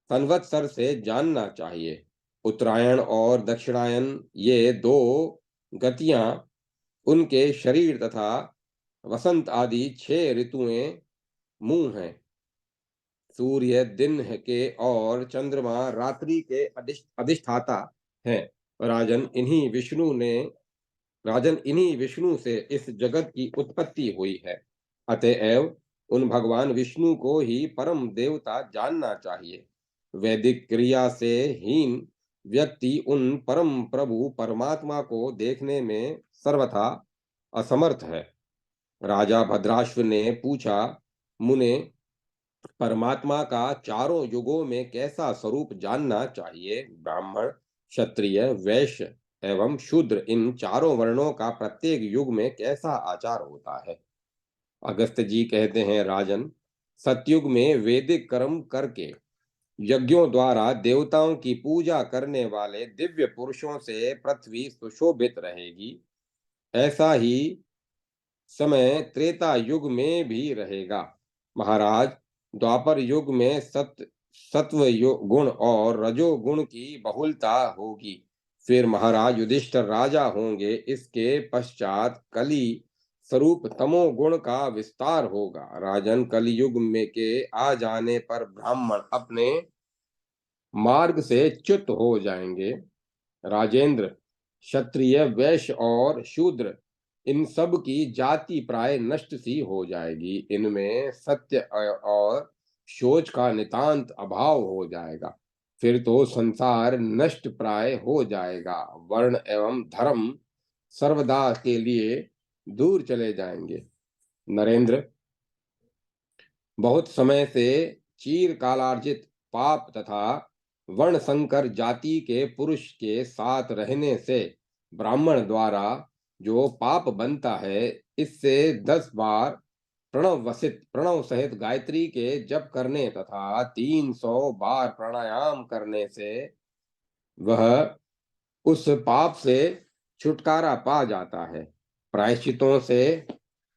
संवत्सर से जानना चाहिए। उत्तरायण और दक्षिणायन, ये 2 गतियां उनके शरीर तथा वसंत आदि 6 ऋतुएं मुंह हैं। सूर्य दिन के और चंद्रमा रात्रि के अधिष्ठाता हैं। राजन इन्हीं विष्णु से इस जगत की उत्पत्ति हुई है। अतएव उन भगवान विष्णु को ही परम देवता जानना चाहिए। वैदिक क्रिया से हीन व्यक्ति उन परम प्रभु परमात्मा को देखने में सर्वथा असमर्थ है। राजा भद्राश्व ने पूछा, मुने, परमात्मा का चारों युगों में कैसा स्वरूप जानना चाहिए? ब्राह्मण, क्षत्रिय, वैश्य एवं शूद्र, इन चारों वर्णों का प्रत्येक युग में कैसा आचार होता है? अगस्त्य जी कहते हैं, राजन, सतयुग में वैदिक कर्म करके यज्ञों द्वारा देवताओं की पूजा करने वाले दिव्य पुरुषों से पृथ्वी सुशोभित रहेगी। ऐसा ही समय त्रेता युग में भी रहेगा। महाराज, द्वापर युग में गुण और रजोगुण की बहुलता होगी। फिर महाराज युधिष्ठिर राजा होंगे। इसके पश्चात कली स्वरूप तमोगुण का विस्तार होगा। राजन, कलयुग में के आ जाने पर ब्राह्मण अपने मार्ग से च्युत हो जाएंगे। राजेंद्र, क्षत्रिय, वैश्य और शूद्र, इन सब की जाति प्राय नष्ट सी हो जाएगी। इनमें सत्य और शोच का नितांत अभाव हो जाएगा। फिर तो संसार नष्ट प्राय हो जाएगा। वर्ण एवं धर्म सर्वदा के लिए दूर चले जाएंगे। नरेंद्र, बहुत समय से चीर कालार्जित पाप तथा वर्ण संकर जाति के पुरुष के साथ रहने से ब्राह्मण द्वारा जो पाप बनता है, इससे 10 बार प्रणव सहित गायत्री के जप करने तथा 300 बार प्राणायाम करने से वह उस पाप से छुटकारा पा जाता है। प्रायश्चितों से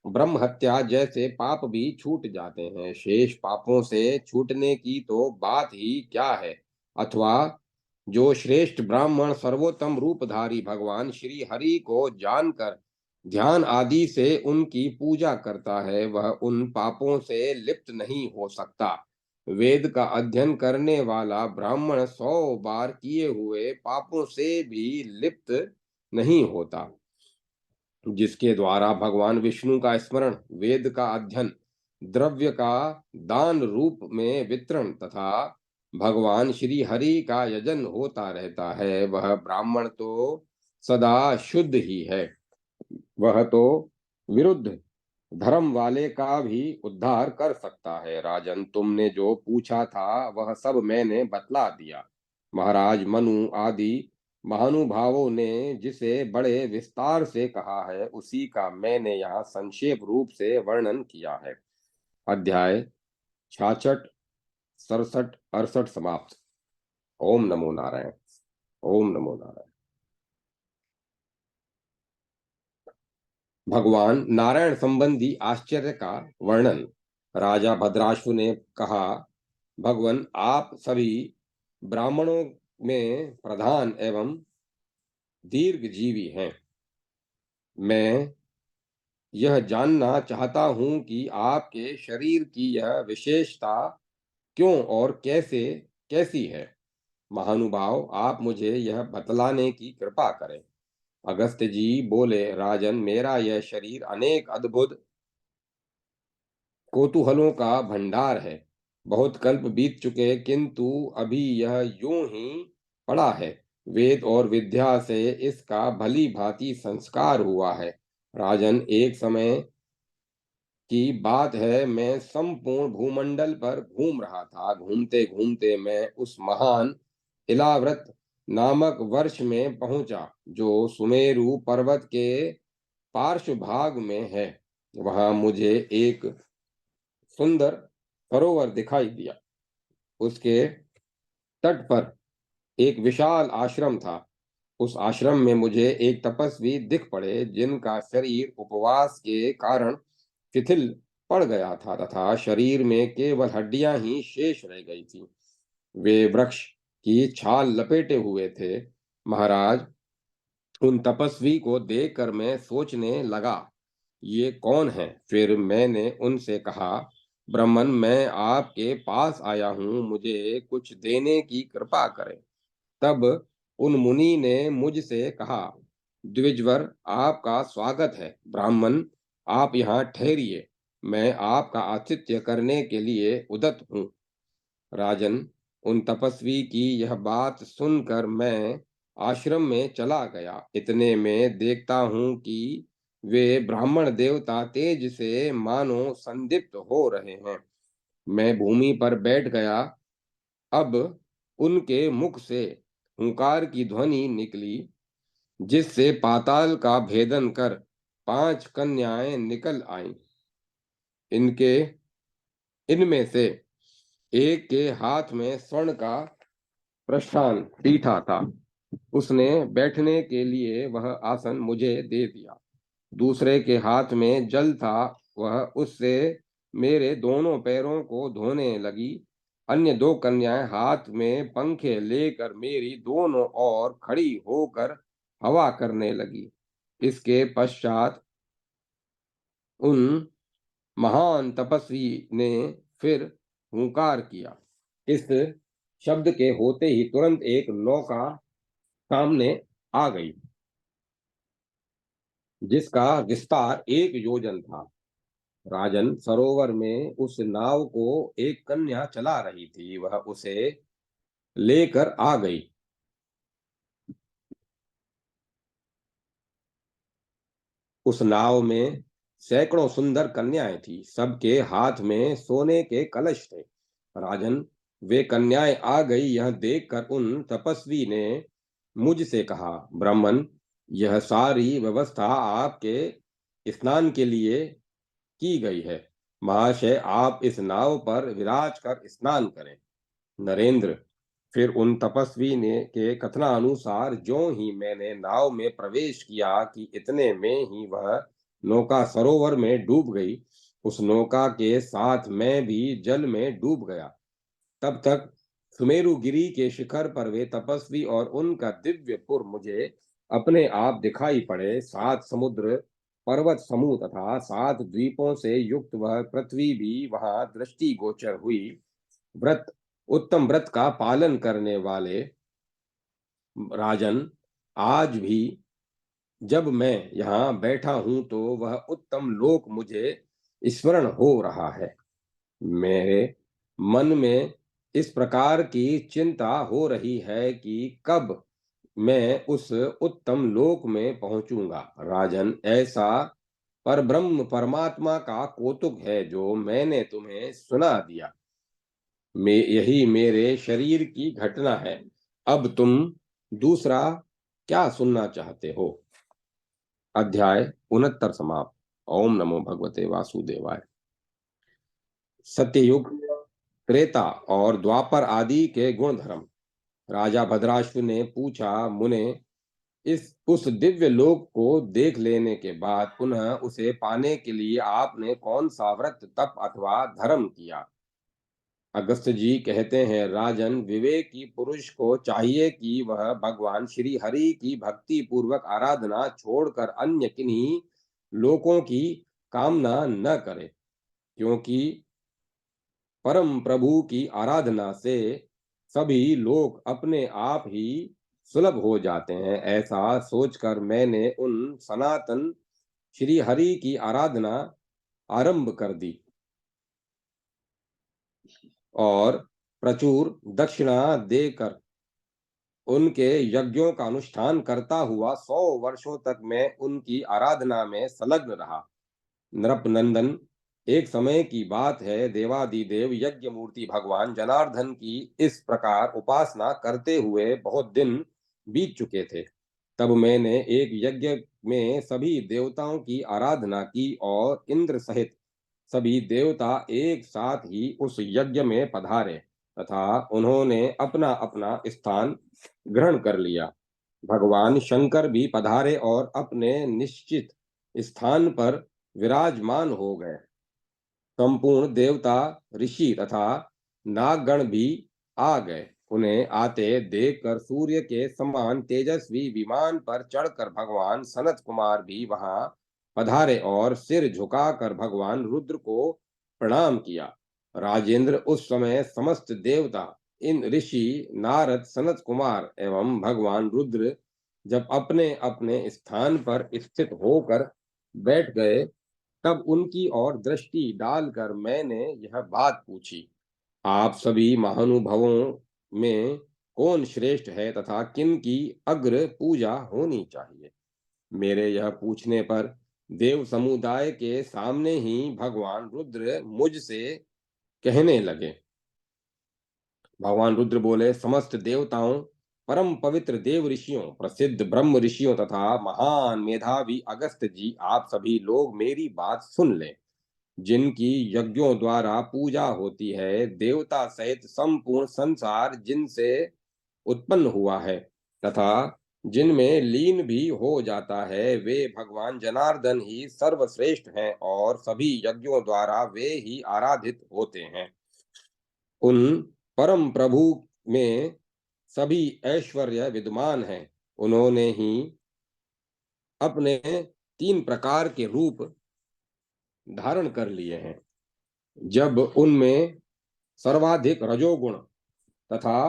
ब्रह्म हत्या जैसे पाप भी छूट जाते हैं। शेष पापों से छूटने की तो बात ही क्या है। अथवा जो श्रेष्ठ ब्राह्मण सर्वोत्तम रूपधारी भगवान श्री हरि को जानकर ध्यान आदि से उनकी पूजा करता है, वह उन पापों से लिप्त नहीं हो सकता। वेद का अध्ययन करने वाला ब्राह्मण 100 बार किए हुए पापों से भी लिप्त नहीं होता। जिसके द्वारा भगवान विष्णु का स्मरण, वेद का अध्ययन, द्रव्य का दान रूप में वितरण तथा भगवान श्री हरि का यजन होता रहता है, वह ब्राह्मण तो सदा शुद्ध ही है। वह तो विरुद्ध धर्म वाले का भी उद्धार कर सकता है। राजन, तुमने जो पूछा था वह सब मैंने बतला दिया। महाराज मनु आदि महानुभावों ने जिसे बड़े विस्तार से कहा है, उसी का मैंने यहाँ संक्षेप रूप से वर्णन किया है। अध्याय 66, 67, 68 समाप्त। ओम नमो नारायण। ओम नमो नारायण। भगवान नारायण संबंधी आश्चर्य का वर्णन। राजा भद्राश्व ने कहा, भगवान, आप सभी ब्राह्मणों में प्रधान एवं दीर्घजीवी हैं। मैं यह जानना चाहता हूं कि आपके शरीर की यह विशेषता क्यों और कैसी है। महानुभाव, आप मुझे यह बतलाने की कृपा करें। अगस्त्य जी बोले, राजन, मेरा यह शरीर अनेक अद्भुत कौतूहलों का भंडार है। बहुत कल्प बीत चुके, किंतु अभी यह यूं ही पड़ा है। वेद और विद्या से इसका भली भांति संस्कार हुआ है। राजन, एक समय की बात है, मैं संपूर्ण भूमंडल पर घूम रहा था। घूमते घूमते मैं उस महान इलाव्रत नामक वर्ष में पहुंचा, जो सुमेरु पर्वत के पार्श्व भाग में है। वहां मुझे एक सुंदर सरोवर दिखाई दिया। उसके तट पर एक विशाल आश्रम था। उस आश्रम में मुझे एक तपस्वी दिख पड़े जिनका शरीर उपवास के कारण शिथिल पड़ गया था तथा शरीर में केवल हड्डियां ही शेष रह गई थी। वे वृक्ष की छाल लपेटे हुए थे। महाराज, उन तपस्वी को देखकर मैं सोचने लगा, ये कौन है? फिर मैंने उनसे कहा, ब्राह्मण, मैं आपके पास आया हूँ, मुझे कुछ देने की कृपा करें। तब उन मुनि ने मुझसे कहा, द्विजवर, आपका स्वागत है। ब्राह्मण, आप यहाँ ठहरिए, मैं आपका आतिथ्य करने के लिए उदत हूँ। राजन, उन तपस्वी की यह बात सुनकर मैं आश्रम में चला गया। इतने में देखता हूँ कि वे ब्राह्मण देवता तेज से मानो संदीप्त हो रहे हैं। मैं भूमि पर बैठ गया। अब उनके मुख से हुंकार की ध्वनि निकली, जिससे पाताल का भेदन कर 5 कन्याएं निकल आईं। इनके इनमें से एक के हाथ में स्वर्ण का प्रस्थान पीठा था। उसने बैठने के लिए वह आसन मुझे दे दिया। दूसरे के हाथ में जल था, वह उससे मेरे दोनों पैरों को धोने लगी। अन्य 2 कन्याएं हाथ में पंखे लेकर मेरी दोनों ओर खड़ी होकर हवा करने लगी। इसके पश्चात उन महान तपस्वी ने फिर हुंकार किया। इस शब्द के होते ही तुरंत एक नौका सामने आ गई, जिसका विस्तार 1 योजन था। राजन, सरोवर में उस नाव को एक कन्या चला रही थी, वह उसे लेकर आ गई। उस नाव में सैकड़ों सुंदर कन्याएं थी, सबके हाथ में सोने के कलश थे। राजन, वे कन्याएं आ गई यह देखकर उन तपस्वी ने मुझसे कहा, ब्राह्मण, यह सारी व्यवस्था आपके स्नान के लिए की गई है। महाशय, आप इस नाव पर विराज कर स्नान करें। नरेंद्र, फिर उन तपस्वी ने के कथनानुसार ज्यों ही मैंने नाव में प्रवेश किया कि इतने में ही वह नौका सरोवर में डूब गई। उस नौका के साथ मैं भी जल में डूब गया। तब तक सुमेरु गिरी के शिखर पर वे तपस्वी और उनका दिव्य पुर मुझे अपने आप दिखाई पड़े। 7 समुद्र, पर्वत समूह तथा 7 द्वीपों से युक्त वह पृथ्वी भी वहां दृष्टि गोचर हुई। व्रत उत्तम व्रत का पालन करने वाले राजन, आज भी जब मैं यहाँ बैठा हूं तो वह उत्तम लोक मुझे स्मरण हो रहा है। मेरे मन में इस प्रकार की चिंता हो रही है कि कब मैं उस उत्तम लोक में पहुंचूंगा। राजन, ऐसा परब्रह्म परमात्मा का कौतुक है जो मैंने तुम्हें सुना दिया। यही मेरे शरीर की घटना है। अब तुम दूसरा क्या सुनना चाहते हो? अध्याय 69 समाप्त। ओम नमो भगवते वासुदेवाय। सत्ययुग, त्रेता और द्वापर आदि के गुण धर्म। राजा भद्राश्व ने पूछा, मुने, इस उस दिव्य लोक को देख लेने के बाद पुनः उसे पाने के लिए आपने कौन सा व्रत, तप अथवा धर्म किया? अगस्त जी कहते हैं, राजन, विवेकी पुरुष को चाहिए कि वह भगवान श्री हरि की भक्ति पूर्वक आराधना छोड़कर अन्य किन्हीं लोकों की कामना न करे, क्योंकि परम प्रभु की आराधना से सभी लोग अपने आप ही सुलभ हो जाते हैं। ऐसा सोचकर मैंने उन सनातन श्री हरि की आराधना आरंभ कर दी और प्रचुर दक्षिणा देकर उनके यज्ञों का अनुष्ठान करता हुआ 100 वर्षों तक मैं उनकी आराधना में संलग्न रहा। नृपनंदन, एक समय की बात है, देवादिदेव यज्ञ मूर्ति भगवान जनार्दन की इस प्रकार उपासना करते हुए बहुत दिन बीत चुके थे। तब मैंने एक यज्ञ में सभी देवताओं की आराधना की और इंद्र सहित सभी देवता एक साथ ही उस यज्ञ में पधारे। तथा उन्होंने अपना अपना स्थान ग्रहण कर लिया। भगवान शंकर भी पधारे और अपने निश्चित स्थान पर विराजमान हो गए। संपूर्ण देवता, ऋषि तथा नागगण भी आ गए। उन्हें आते देखकर सूर्य के समान तेजस्वी विमान पर चढ़कर भगवान सनत कुमार भी वहां पधारे और सिर झुकाकर भगवान रुद्र को प्रणाम किया। राजेंद्र, उस समय समस्त देवता, इन ऋषि, नारद, सनत कुमार एवं भगवान रुद्र जब अपने अपने स्थान पर स्थित होकर बैठ गए, तब उनकी ओर दृष्टि डालकर मैंने यह बात पूछी, आप सभी महानुभावों में कौन श्रेष्ठ है तथा किन की अग्र पूजा होनी चाहिए? मेरे यह पूछने पर देव समुदाय के सामने ही भगवान रुद्र मुझसे कहने लगे। भगवान रुद्र बोले, समस्त देवताओं, परम पवित्र देव ऋषियों, प्रसिद्ध ब्रह्म ऋषियों तथा महान मेधावी अगस्त्य जी, आप सभी लोग मेरी बात सुन लें। जिनकी यज्ञों द्वारा पूजा होती है, देवता सहित संपूर्ण संसार जिनसे उत्पन्न हुआ है तथा जिनमें लीन भी हो जाता है, वे भगवान जनार्दन ही सर्वश्रेष्ठ हैं और सभी यज्ञों द्वारा वे ही आराधित होते हैं। उन परम प्रभु में सभी ऐश्वर्य विद्यमान हैं। उन्होंने ही अपने 3 प्रकार के रूप धारण कर लिए हैं। जब उनमें सर्वाधिक रजोगुण तथा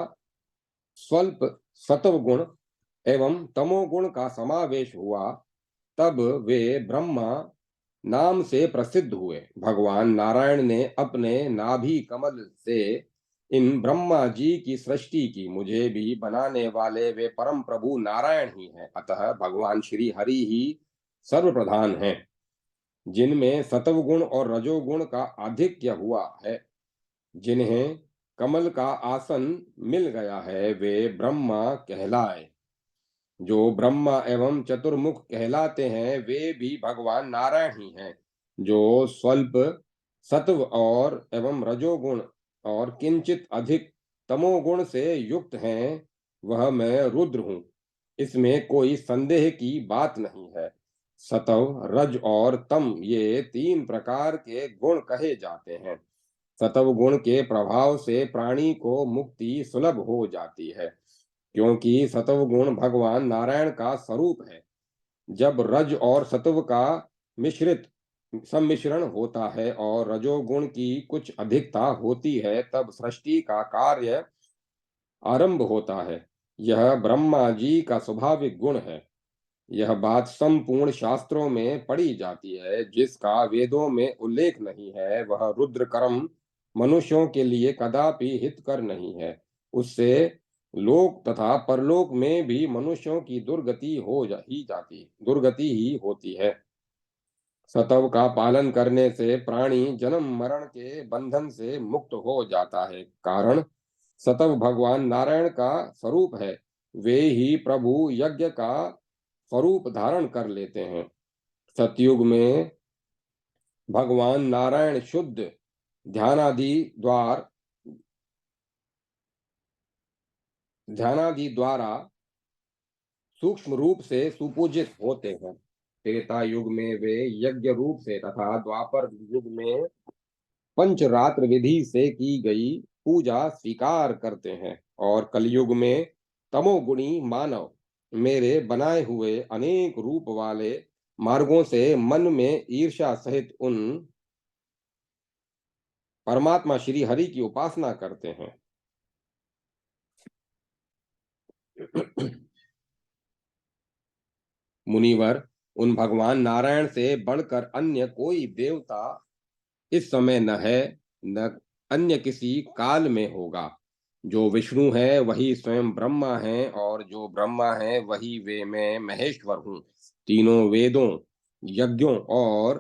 स्वल्प सत्वगुण एवं तमोगुण का समावेश हुआ, तब वे ब्रह्मा नाम से प्रसिद्ध हुए। भगवान नारायण ने अपने नाभि कमल से इन ब्रह्मा जी की सृष्टि की। मुझे भी बनाने वाले वे परम प्रभु नारायण ही हैं। अतः भगवान श्री हरि ही सर्वप्रधान हैं। जिनमें सत्वगुण और रजोगुण का आधिक्य हुआ है, जिन्हें कमल का आसन मिल गया है, वे ब्रह्मा कहलाए। जो ब्रह्मा एवं चतुर्मुख कहलाते हैं, वे भी भगवान नारायण ही हैं। जो स्वल्प सत्व और एवं रजोगुण और किंचित अधिक तमोगुण से युक्त हैं, वह मैं रुद्र हूं। इसमें कोई संदेह की बात नहीं है। सतव, रज और तम, ये 3 प्रकार के गुण कहे जाते हैं। सतव गुण के प्रभाव से प्राणी को मुक्ति सुलभ हो जाती है, क्योंकि सतव गुण भगवान नारायण का स्वरूप है। जब रज और सत्व का मिश्रित सम्मिश्रण होता है और रजोगुण की कुछ अधिकता होती है, तब सृष्टि का कार्य आरंभ होता है। यह ब्रह्मा जी का स्वाभाविक गुण है। यह बात संपूर्ण शास्त्रों में पढ़ी जाती है। जिसका वेदों में उल्लेख नहीं है, वह रुद्र कर्म मनुष्यों के लिए कदापि हितकर नहीं है। उससे लोक तथा परलोक में भी मनुष्यों की दुर्गति ही होती है। सतव का पालन करने से प्राणी जन्म मरण के बंधन से मुक्त हो जाता है। कारण सतव भगवान नारायण का स्वरूप है। वे ही प्रभु यज्ञ का स्वरूप धारण कर लेते हैं। सतयुग में भगवान नारायण शुद्ध ध्यानादि द्वार ध्यानादि द्वारा सूक्ष्म रूप से सुपूजित होते हैं। त्रेता युग में वे यज्ञ रूप से तथा द्वापर युग में पंचरात्र विधि से की गई पूजा स्वीकार करते हैं और कलयुग में तमोगुणी मानव मेरे बनाए हुए अनेक रूप वाले मार्गों से मन में ईर्ष्या सहित उन परमात्मा श्री हरि की उपासना करते हैं। मुनिवर, उन भगवान नारायण से बढ़कर अन्य कोई देवता इस समय न है, न अन्य किसी काल में होगा। जो विष्णु है वही स्वयं ब्रह्मा है और जो ब्रह्मा है वही वे मैं महेश्वर हूँ। तीनों वेदों, यज्ञों और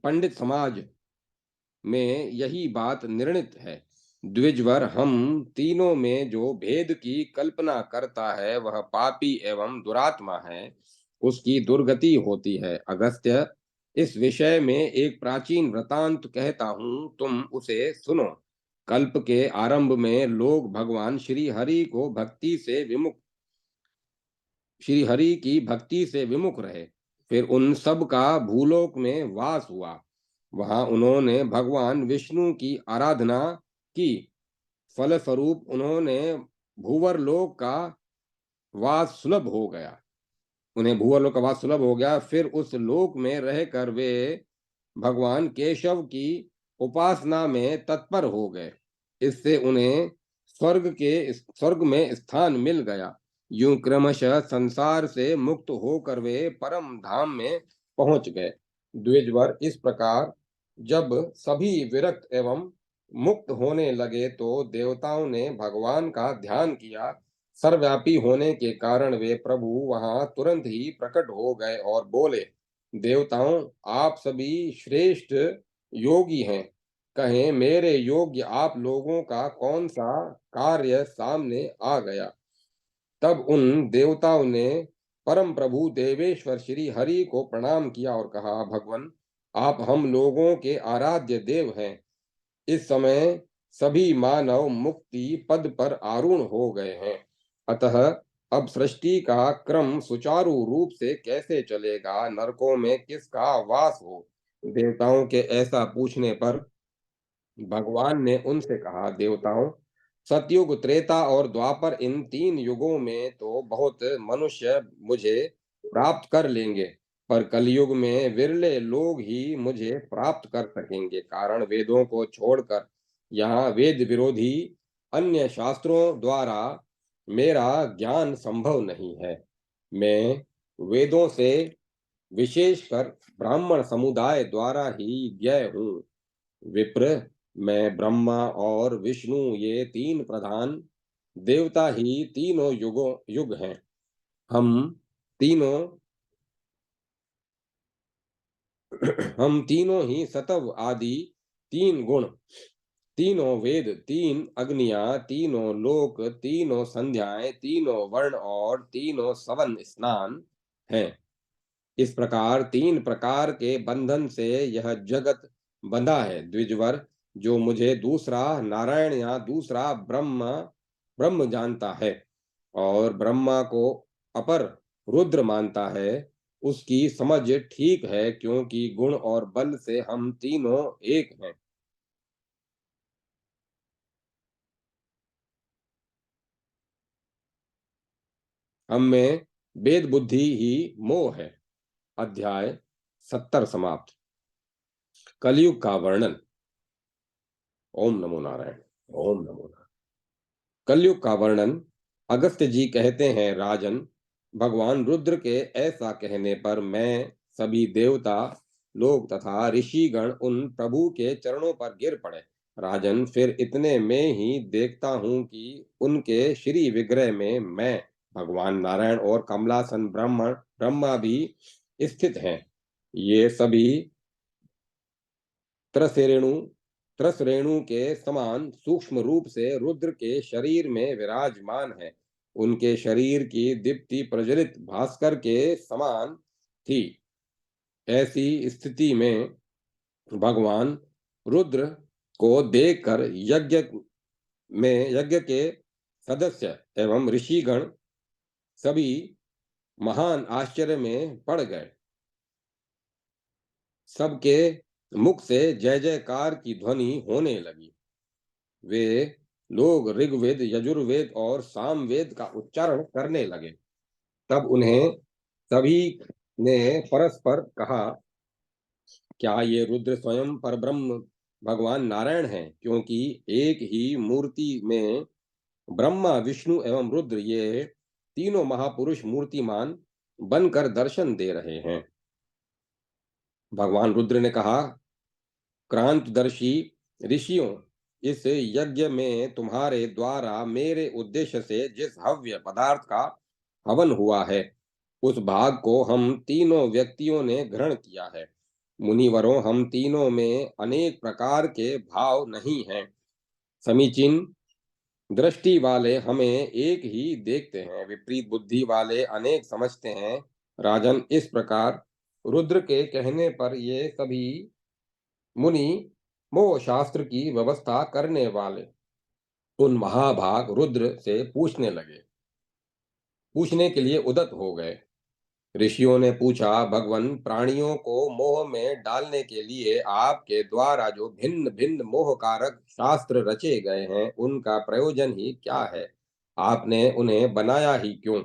पंडित समाज में यही बात निर्णित है। द्विजवर, हम तीनों में जो भेद की कल्पना करता है, वह पापी एवं दुरात्मा है। उसकी दुर्गति होती है। अगस्त्य, इस विषय में एक प्राचीन वृतांत कहता हूं, तुम उसे सुनो। कल्प के आरंभ में लोग भगवान श्री हरि की भक्ति से विमुख रहे। फिर उन सब का भूलोक में वास हुआ। वहां उन्होंने भगवान विष्णु की आराधना की। फलस्वरूप उन्हें भूवर्लोक का वास सुलभ हो गया। फिर उस लोक में रहकर वे भगवान केशव की उपासना में तत्पर हो गए। इससे उन्हें स्वर्ग में स्थान मिल गया। यूं क्रमशः संसार से मुक्त होकर वे परम धाम में पहुंच गए। द्विजवर, इस प्रकार जब सभी विरक्त एवं मुक्त होने लगे तो देवताओं ने भगवान का ध्यान किया। सर्वव्यापी होने के कारण वे प्रभु वहां तुरंत ही प्रकट हो गए और बोले, देवताओं, आप सभी श्रेष्ठ योगी हैं। कहें, मेरे योग्य आप लोगों का कौन सा कार्य सामने आ गया। तब उन देवताओं ने परम प्रभु देवेश्वर श्री हरि को प्रणाम किया और कहा, भगवान, आप हम लोगों के आराध्य देव हैं। इस समय सभी मानव मुक्ति पद पर आरूढ़ हो गए हैं। अतः अब सृष्टि का क्रम सुचारू रूप से कैसे चलेगा, नरकों में किसका वास हो। देवताओं के ऐसा पूछने पर भगवान ने उनसे कहा, देवताओं, सतयुग, त्रेता और द्वापर, इन 3 युगों में तो बहुत मनुष्य मुझे प्राप्त कर लेंगे, पर कलयुग में विरले लोग ही मुझे प्राप्त कर सकेंगे। कारण वेदों को छोड़कर यहाँ वेद विरोधी अन्य शास्त्रों द्वारा मेरा ज्ञान संभव नहीं है। मैं वेदों से विशेषकर ब्राह्मण समुदाय द्वारा ही ज्ञेय हूँ। विप्र, मैं ब्रह्मा और विष्णु, ये 3 प्रधान देवता ही तीनों युग हैं। हम तीनों हम तीनों ही सत्व आदि 3 गुण, तीनों वेद, 3 अग्नियां, तीनों लोक, तीनों संध्याएं, तीनों वर्ण और तीनों सवन स्नान हैं। इस प्रकार 3 प्रकार के बंधन से यह जगत बंधा है। द्विजवर, जो मुझे दूसरा नारायण या दूसरा ब्रह्म जानता है और ब्रह्मा को अपर रुद्र मानता है, उसकी समझ ठीक है, क्योंकि गुण और बल से हम तीनों एक हैं। हम में वेद बुद्धि ही मोह है। अध्याय 70 समाप्त। कलयुग का वर्णन। ओम नमो नारायण। ओम नमो नारायण। कलयुग का वर्णन। अगस्त्य जी कहते हैं, राजन, भगवान रुद्र के ऐसा कहने पर मैं, सभी देवता लोग तथा ऋषिगण उन प्रभु के चरणों पर गिर पड़े। राजन, फिर इतने में ही देखता हूं कि उनके श्री विग्रह में मैं, भगवान नारायण और कमलासन ब्रह्मा भी स्थित हैं। ये सभी त्रसरेणु त्रसरेणु के समान सूक्ष्म रूप से रुद्र के शरीर में विराजमान है। उनके शरीर की दीप्ति प्रज्वलित भास्कर के समान थी। ऐसी स्थिति में भगवान रुद्र को देखकर यज्ञ के सदस्य एवं ऋषिगण सभी महान आश्चर्य में पड़ गए। सबके मुख से जय जयकार की ध्वनि होने लगी। वे लोग ऋग्वेद, यजुर्वेद और सामवेद का उच्चारण करने लगे। तब उन्हें सभी ने परस्पर कहा, क्या ये रुद्र स्वयं परब्रह्म भगवान नारायण हैं? क्योंकि एक ही मूर्ति में ब्रह्मा, विष्णु एवं रुद्र, ये तीनों महापुरुष मूर्तिमान बनकर दर्शन दे रहे हैं। भगवान रुद्र ने कहा, क्रांतदर्शी ऋषियों, इस यज्ञ में तुम्हारे द्वारा मेरे उद्देश्य से जिस हव्य पदार्थ का हवन हुआ है, उस भाग को हम तीनों व्यक्तियों ने ग्रहण किया है। मुनिवरों, हम तीनों में अनेक प्रकार के भाव नहीं हैं। समीचीन दृष्टि वाले हमें एक ही देखते हैं, विपरीत बुद्धि वाले अनेक समझते हैं। राजन, इस प्रकार रुद्र के कहने पर ये सभी मुनि मोह शास्त्र की व्यवस्था करने वाले उन महाभाग रुद्र से पूछने के लिए उदत हो गए। ऋषियों ने पूछा, भगवन, प्राणियों को मोह में डालने के लिए आपके द्वारा जो भिन्न भिन्न मोह कारक शास्त्र रचे गए हैं, उनका प्रयोजन ही क्या है? आपने उन्हें बनाया ही क्यों?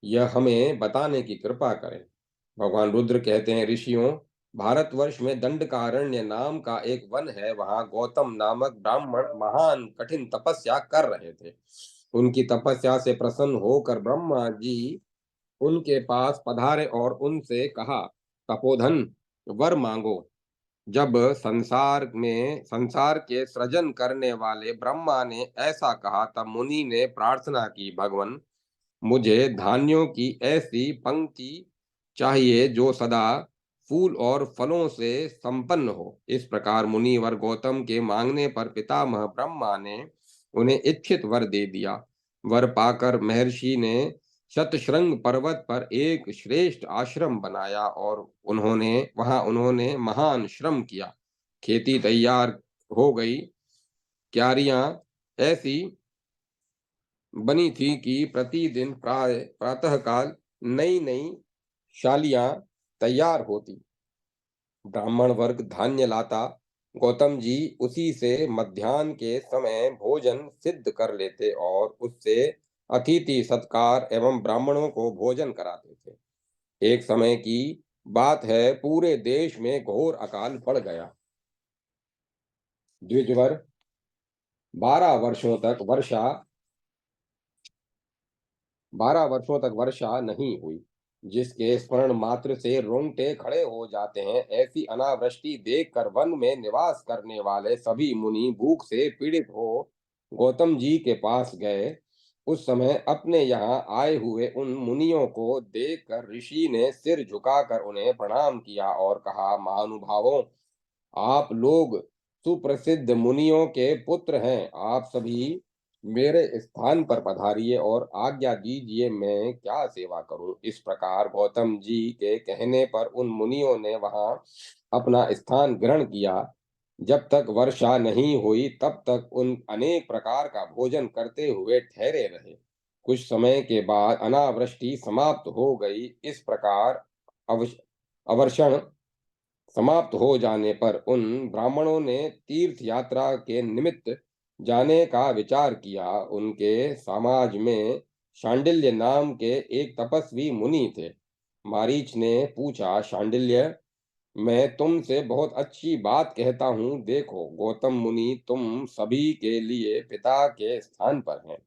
यह हमें बताने की कृपा करें। भगवान रुद्र कहते हैं, ऋषियों, भारतवर्ष में दंडकारण्य नाम का एक वन है। वहां गौतम नामक ब्राह्मण महान कठिन तपस्या कर रहे थे। उनकी तपस्या से प्रसन्न होकर ब्रह्मा जी उनके पास पधारे और उनसे कहा, तपोधन, वर मांगो। जब संसार के सृजन करने वाले ब्रह्मा ने ऐसा कहा, तब मुनि ने प्रार्थना की, भगवन, मुझे धान्यों की ऐसी पंक्ति चाहिए जो सदा फूल और फलों से संपन्न हो। इस प्रकार मुनिवर गौतम के मांगने पर पितामह ब्रह्मा ने उन्हें इच्छित वर दे दिया। वर पाकर महर्षि ने शतशृंग पर्वत पर एक श्रेष्ठ आश्रम बनाया और उन्होंने महान श्रम किया। खेती तैयार हो गई। क्यारियां ऐसी बनी थी कि प्रतिदिन प्रातःकाल नई नई शालियां तैयार होती। ब्राह्मण वर्ग धान्य लाता। गौतम जी उसी से मध्याह्न के समय भोजन सिद्ध कर लेते और उससे अतिथि सत्कार एवं ब्राह्मणों को भोजन कराते थे। एक समय की बात है, पूरे देश में घोर अकाल पड़ गया। द्विजवर 12 वर्षों तक वर्षा नहीं हुई, जिसके स्मरण मात्र से रोंगटे खड़े हो जाते हैं। ऐसी अनावृष्टि देखकर वन में निवास करने वाले सभी मुनि भूख से पीड़ित हो गौतम जी के पास गए। उस समय अपने यहाँ आए हुए उन मुनियों को देखकर ऋषि ने सिर झुकाकर उन्हें प्रणाम किया और कहा, महानुभावों, आप लोग सुप्रसिद्ध मुनियों के पुत्र हैं। आप सभी मेरे स्थान पर पधारिए और आज्ञा दीजिए, मैं क्या सेवा करूं। इस प्रकार गौतम जी के कहने पर उन मुनियों ने वहां अपना स्थान ग्रहण किया। जब तक वर्षा नहीं हुई, तब तक उन अनेक प्रकार का भोजन करते हुए ठहरे रहे। कुछ समय के बाद अनावृष्टि समाप्त हो गई। इस प्रकार अवर्षण समाप्त हो जाने पर उन ब्राह्मणों ने तीर्थ यात्रा के निमित्त जाने का विचार किया। उनके समाज में शांडिल्य नाम के एक तपस्वी मुनि थे। मारीच ने पूछा, शांडिल्य, मैं तुमसे बहुत अच्छी बात कहता हूँ। देखो, गौतम मुनि तुम सभी के लिए पिता के स्थान पर हैं।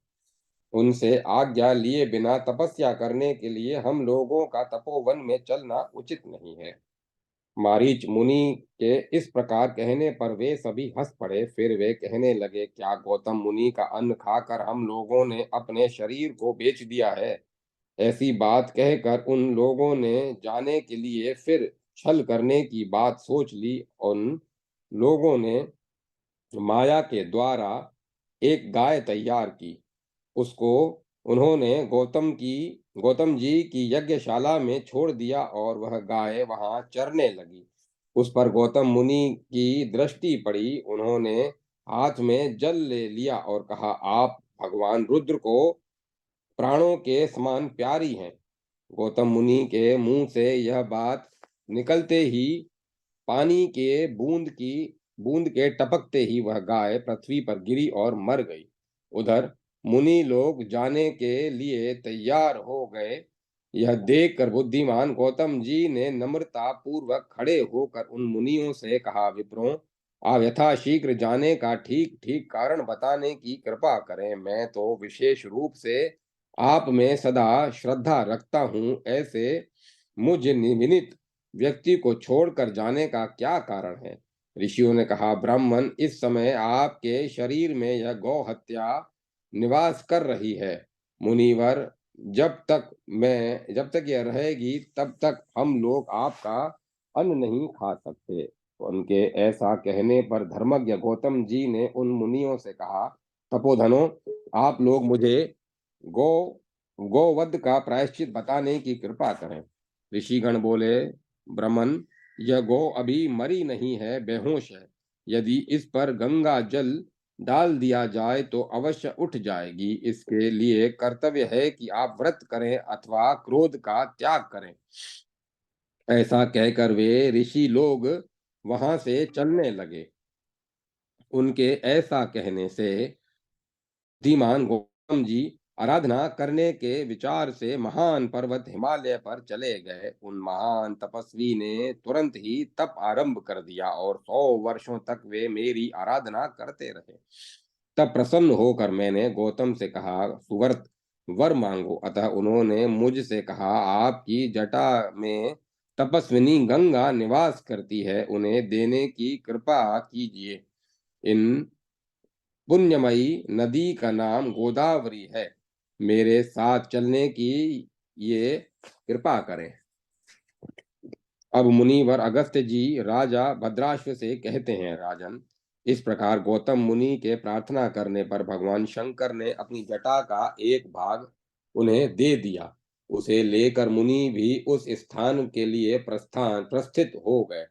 उनसे आज्ञा लिए बिना तपस्या करने के लिए हम लोगों का तपोवन में चलना उचित नहीं है। मारीच मुनि के इस प्रकार कहने पर वे सभी हंस पड़े। फिर वे कहने लगे, क्या गौतम मुनि का अन्न खाकर हम लोगों ने अपने शरीर को बेच दिया है? ऐसी बात कहकर उन लोगों ने जाने के लिए फिर छल करने की बात सोच ली। उन लोगों ने माया के द्वारा एक गाय तैयार की। उसको उन्होंने गौतम जी की यज्ञशाला में छोड़ दिया और वह गाय वहां चरने लगी। उस पर गौतम मुनि की दृष्टि पड़ी। उन्होंने हाथ में जल ले लिया और कहा, आप भगवान रुद्र को प्राणों के समान प्यारी हैं। गौतम मुनि के मुंह से यह बात निकलते ही पानी के बूंद के टपकते ही वह गाय पृथ्वी पर गिरी और मर गई। उधर मुनि लोग जाने के लिए तैयार हो गए। यह देखकर बुद्धिमान गौतम जी ने नम्रता पूर्वक खड़े होकर उन मुनियों से कहा, विप्रों, आप यथाशीघ्र जाने का ठीक ठीक कारण बताने की कृपा करें। मैं तो विशेष रूप से आप में सदा श्रद्धा रखता हूँ। ऐसे मुझ विनित व्यक्ति को छोड़कर जाने का क्या कारण है? ऋषियों ने कहा, ब्राह्मण, इस समय आपके शरीर में यह गौ हत्या निवास कर रही है। मुनिवर, जब तक यह रहेगी, तब तक हम लोग आपका अन्न नहीं खा सकते। उनके ऐसा कहने पर धर्मज्ञ गौतम जी ने उन मुनियों से कहा, तपोधनों, आप लोग मुझे गौ गोवध का प्रायश्चित बताने की कृपा करें। ऋषिगण बोले, ब्राह्मण, यह गौ अभी मरी नहीं है, बेहोश है। यदि इस पर गंगा जल डाल दिया जाए तो अवश्य उठ जाएगी। इसके लिए कर्तव्य है कि आप व्रत करें अथवा क्रोध का त्याग करें। ऐसा कहकर वे ऋषि लोग वहां से चलने लगे। उनके ऐसा कहने से बुद्धिमान गौतम जी आराधना करने के विचार से महान पर्वत हिमालय पर चले गए। उन महान तपस्वी ने तुरंत ही तप आरंभ कर दिया और 100 वर्षों तक वे मेरी आराधना करते रहे। तब प्रसन्न होकर मैंने गौतम से कहा, सुव्रत वर मांगो। अतः उन्होंने मुझसे कहा, आपकी जटा में तपस्विनी गंगा निवास करती है, उन्हें देने की कृपा कीजिए। इन पुण्यमयी नदी का नाम गोदावरी है, मेरे साथ चलने की ये कृपा करें। अब मुनिवर अगस्त्य जी राजा भद्राश्व से कहते हैं, राजन, इस प्रकार गौतम मुनि के प्रार्थना करने पर भगवान शंकर ने अपनी जटा का एक भाग उन्हें दे दिया। उसे लेकर मुनि भी उस स्थान के लिए प्रस्थित हो गए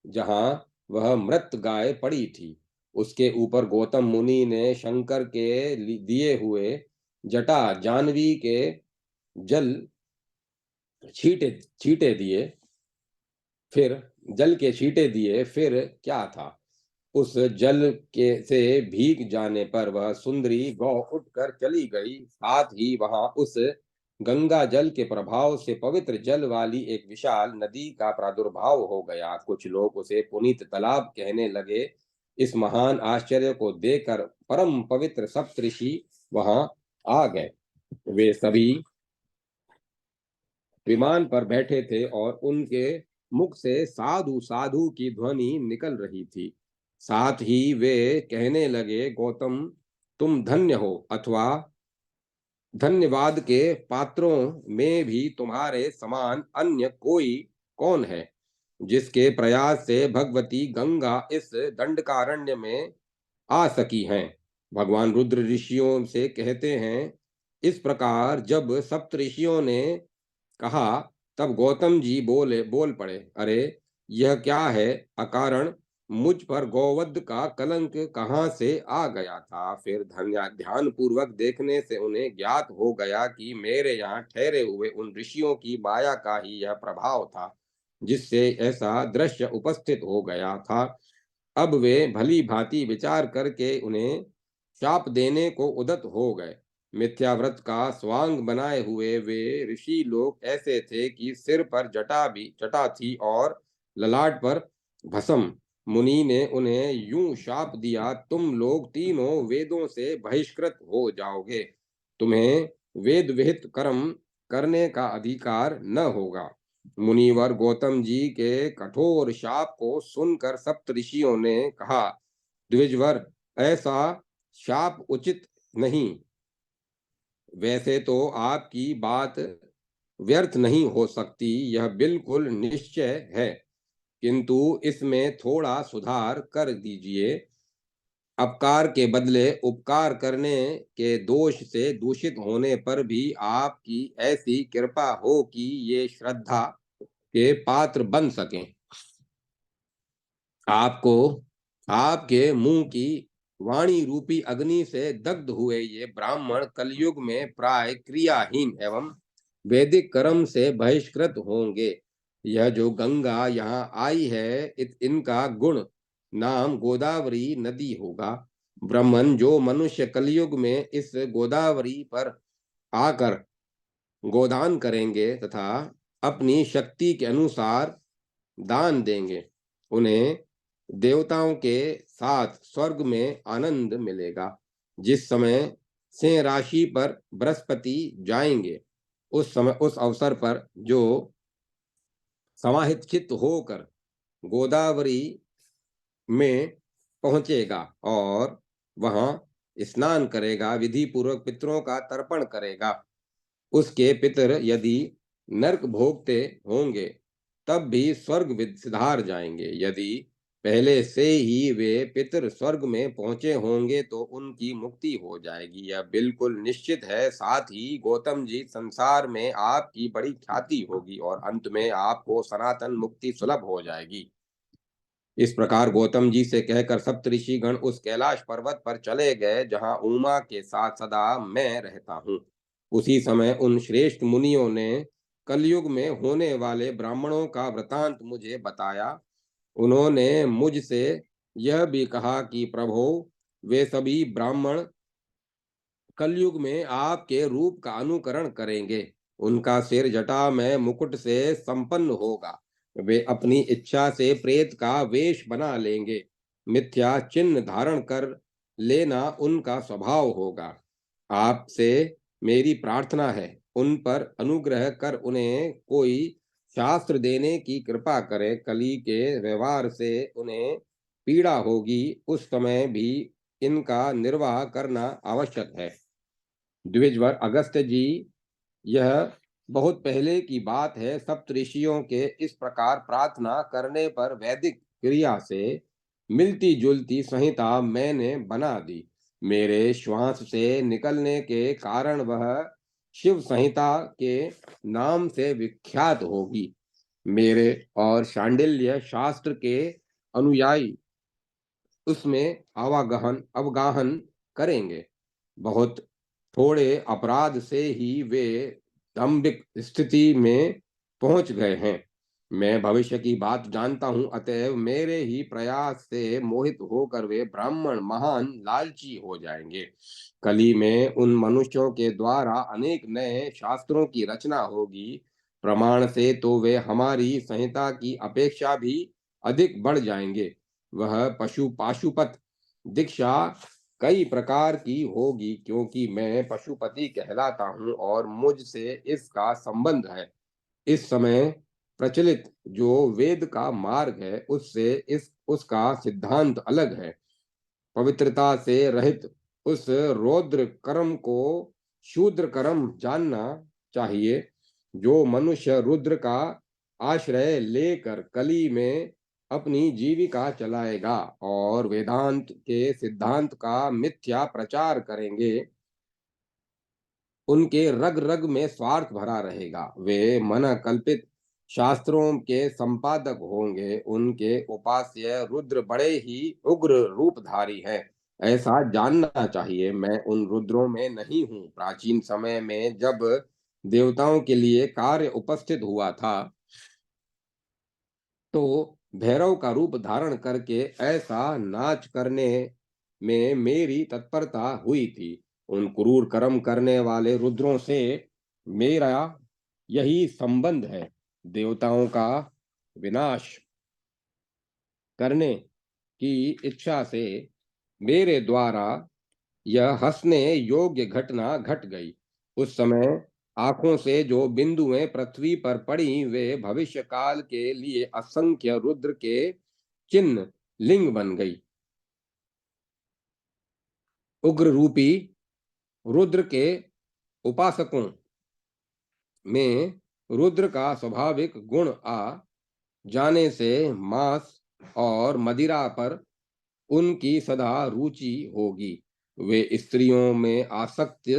जहां वह मृत गाय पड़ी थी। उसके ऊपर गौतम मुनि ने शंकर के दिए हुए जटा जानवी के जल छींटे छींटे दिए फिर जल के छींटे दिए। फिर क्या था, उस जल के से भीग जाने पर वह सुंदरी गौ उठकर चली गई। साथ ही वहां उस गंगा जल के प्रभाव से पवित्र जल वाली एक विशाल नदी का प्रादुर्भाव हो गया। कुछ लोग उसे पुनीत तालाब कहने लगे। इस महान आश्चर्य को देखकर परम पवित्र सप्तऋषि वहां आ गए। वे सभी विमान पर बैठे थे और उनके मुख से साधु साधु की ध्वनि निकल रही थी। साथ ही वे कहने लगे, गौतम, तुम धन्य हो, अथवा धन्यवाद के पात्रों में भी तुम्हारे समान अन्य कोई कौन है, जिसके प्रयास से भगवती गंगा इस दंडकारण्य में आ सकी हैं। भगवान रुद्र ऋषियों से कहते हैं, इस प्रकार जब सप्त ऋषियों ने कहा तब गौतम जी बोल पड़े, अरे यह क्या है, अकारण मुझ पर गौवध का कलंक कहाँ से आ गया था। फिर ध्यान पूर्वक देखने से उन्हें ज्ञात हो गया कि मेरे यहाँ ठहरे हुए उन ऋषियों की माया का ही यह प्रभाव था, जिससे ऐसा दृश्य उपस्थित हो गया था। अब वे भली भांति विचार करके उन्हें शाप देने को उद्यत हो गए। मिथ्याव्रत का स्वांग बनाए हुए वे ऋषि लोग ऐसे थे कि सिर पर जटा थी और ललाट पर भस्म। मुनि ने उन्हें यूं शाप दिया, तुम लोग तीनों वेदों से बहिष्कृत हो जाओगे, तुम्हें वेद विहित कर्म करने का अधिकार न होगा। मुनिवर गौतम जी के कठोर शाप को सुनकर सप्त ऋषियों ने कहा, द्विजवर, ऐसा शाप उचित नहीं। वैसे तो आपकी बात व्यर्थ नहीं हो सकती, यह बिल्कुल निश्चय है, किंतु इसमें थोड़ा सुधार कर दीजिए। अपकार के बदले उपकार करने के दोष से दूषित होने पर भी आपकी ऐसी कृपा हो कि ये श्रद्धा के पात्र बन सकें। आपको आपके मुंह की वाणी रूपी अग्नि से दग्ध हुए ये ब्राह्मण कलयुग में प्राय क्रियाहीन एवं वैदिक कर्म से बहिष्कृत होंगे। यह जो गंगा यहाँ आई है, इनका गुण नाम गोदावरी नदी होगा। ब्राह्मण जो मनुष्य कलयुग में इस गोदावरी पर आकर गोदान करेंगे तथा अपनी शक्ति के अनुसार दान देंगे, उन्हें देवताओं के साथ स्वर्ग में आनंद मिलेगा। जिस समय सिंह राशि पर बृहस्पति जाएंगे, उस अवसर पर जो समाहित चित्त होकर गोदावरी में पहुंचेगा और वहां स्नान करेगा, विधि पूर्वक पितरों का तर्पण करेगा, उसके पितर यदि नरक भोगते होंगे तब भी स्वर्ग सिधार जाएंगे। यदि पहले से ही वे पितर स्वर्ग में पहुंचे होंगे तो उनकी मुक्ति हो जाएगी, यह बिल्कुल निश्चित है। साथ ही गौतम जी, संसार में आपकी बड़ी ख्याति होगी और अंत में आपको सनातन मुक्ति सुलभ हो जाएगी। इस प्रकार गौतम जी से कहकर सप्तऋषि गण उस कैलाश पर्वत पर चले गए जहां उमा के साथ सदा मैं रहता हूँ। उसी समय उन श्रेष्ठ मुनियों ने कलयुग में होने वाले ब्राह्मणों का वृतांत मुझे बताया। उन्होंने मुझसे यह भी कहा कि प्रभो, वे सभी ब्राह्मण कलयुग में आपके रूप का अनुकरण करेंगे। उनका सिर जटा में मुकुट से संपन्न होगा। वे अपनी इच्छा से प्रेत का वेश बना लेंगे। मिथ्या चिन्ह धारण कर लेना उनका स्वभाव होगा। आपसे मेरी प्रार्थना है, उन पर अनुग्रह कर उन्हें कोई शास्त्र देने की कृपा करें। कली के व्यवहार से उन्हें पीड़ा होगी, उस समय भी इनका निर्वाह करना आवश्यक है। द्विजवर अगस्त्य जी, यह बहुत पहले की बात है। सप्तऋषियों के इस प्रकार प्रार्थना करने पर वैदिक क्रिया से मिलती जुलती संहिता मैंने बना दी। मेरे श्वास से निकलने के कारण वह शिव संहिता के नाम से विख्यात होगी। मेरे और शांडिल्य शास्त्र के अनुयायी उसमें आवागहन अवगाहन करेंगे। बहुत थोड़े अपराध से ही वे दंभिक स्थिति में पहुंच गए हैं। मैं भविष्य की बात जानता हूं, अतएव मेरे ही प्रयास से मोहित होकर वे ब्राह्मण महान लालची हो जाएंगे। कली में उन मनुष्यों के द्वारा अनेक नए शास्त्रों की रचना होगी। प्रमाण से तो वे हमारी संहिता की अपेक्षा भी अधिक बढ़ जाएंगे। वह पाशुपत दीक्षा कई प्रकार की होगी, क्योंकि मैं पशुपति कहलाता हूँ और मुझसे इसका संबंध है। इस समय प्रचलित जो वेद का मार्ग है, उससे इस उसका सिद्धांत अलग है। पवित्रता से रहित उस रौद्र कर्म को शूद्र कर्म जानना चाहिए। जो मनुष्य रुद्र का आश्रय लेकर कली में अपनी जीविका चलाएगा और वेदांत के सिद्धांत का मिथ्या प्रचार करेंगे, उनके रग रग में स्वार्थ भरा रहेगा। वे मन कल्पित शास्त्रों के संपादक होंगे। उनके उपास्य रुद्र बड़े ही उग्र रूपधारी हैं, ऐसा जानना चाहिए। मैं उन रुद्रों में नहीं हूँ। प्राचीन समय में जब देवताओं के लिए कार्य उपस्थित हुआ था, तो भैरव का रूप धारण करके ऐसा नाच करने में मेरी तत्परता हुई थी। उन क्रूर कर्म करने वाले रुद्रों से मेरा यही संबंध है। देवताओं का विनाश करने की इच्छा से मेरे द्वारा यह हंसने योग्य घटना घट गई। उस समय आंखों से जो बिंदुएं पृथ्वी पर पड़ी, वे भविष्य काल के लिए असंख्य रुद्र के चिन्ह लिंग बन गई। उग्र रूपी रुद्र के उपासकों में रुद्र का स्वाभाविक गुण आ जाने से मांस और मदिरा पर उनकी सदा रुचि होगी। वे स्त्रियों में आसक्त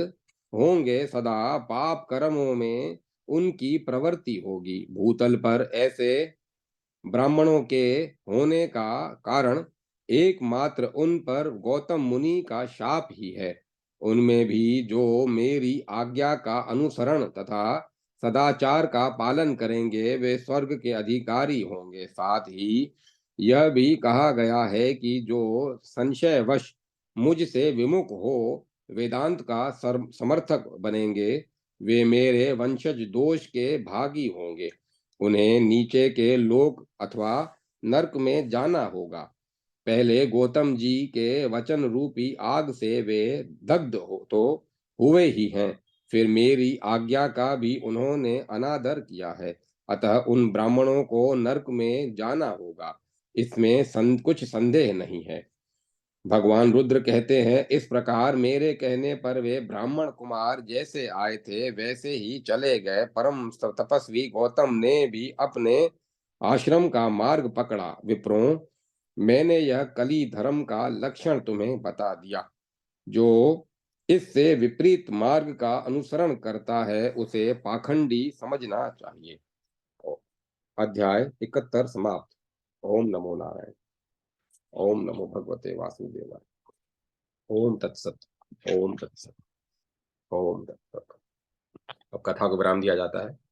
होंगे। सदा पाप कर्मों में उनकी प्रवृत्ति होगी। भूतल पर ऐसे ब्राह्मणों के होने का कारण एकमात्र उन पर गौतम मुनि का शाप ही है। उनमें भी जो मेरी आज्ञा का अनुसरण तथा सदाचार का पालन करेंगे, वे स्वर्ग के अधिकारी होंगे। साथ ही यह भी कहा गया है कि जो संशयवश मुझसे विमुख हो वेदांत का समर्थक बनेंगे, वे मेरे वंशज दोष के भागी होंगे। उन्हें नीचे के लोक अथवा नरक में जाना होगा। पहले गौतम जी के वचन रूपी आग से वे दग्ध हो तो हुए ही हैं। फिर मेरी आज्ञा का भी उन्होंने अनादर किया है। अतः उन ब्राह्मणों को नरक में जाना होगा, इसमें कुछ संदेह नहीं है। भगवान रुद्र कहते हैं, इस प्रकार मेरे कहने पर वे ब्राह्मण कुमार जैसे आए थे वैसे ही चले गए। परम तपस्वी गौतम ने भी अपने आश्रम का मार्ग पकड़ा। विप्रों, मैंने यह कली धर्म का लक्षण तुम्हें बता दिया। जो इससे विपरीत मार्ग का अनुसरण करता है, उसे पाखंडी समझना चाहिए। अध्याय 71 समाप्त। ओम नमो नारायण। ओम नमो भगवते वासुदेवाय। ओम तत्सत। ओम तत्सत। ओम तत्सत। अब कथा को विराम दिया जाता है।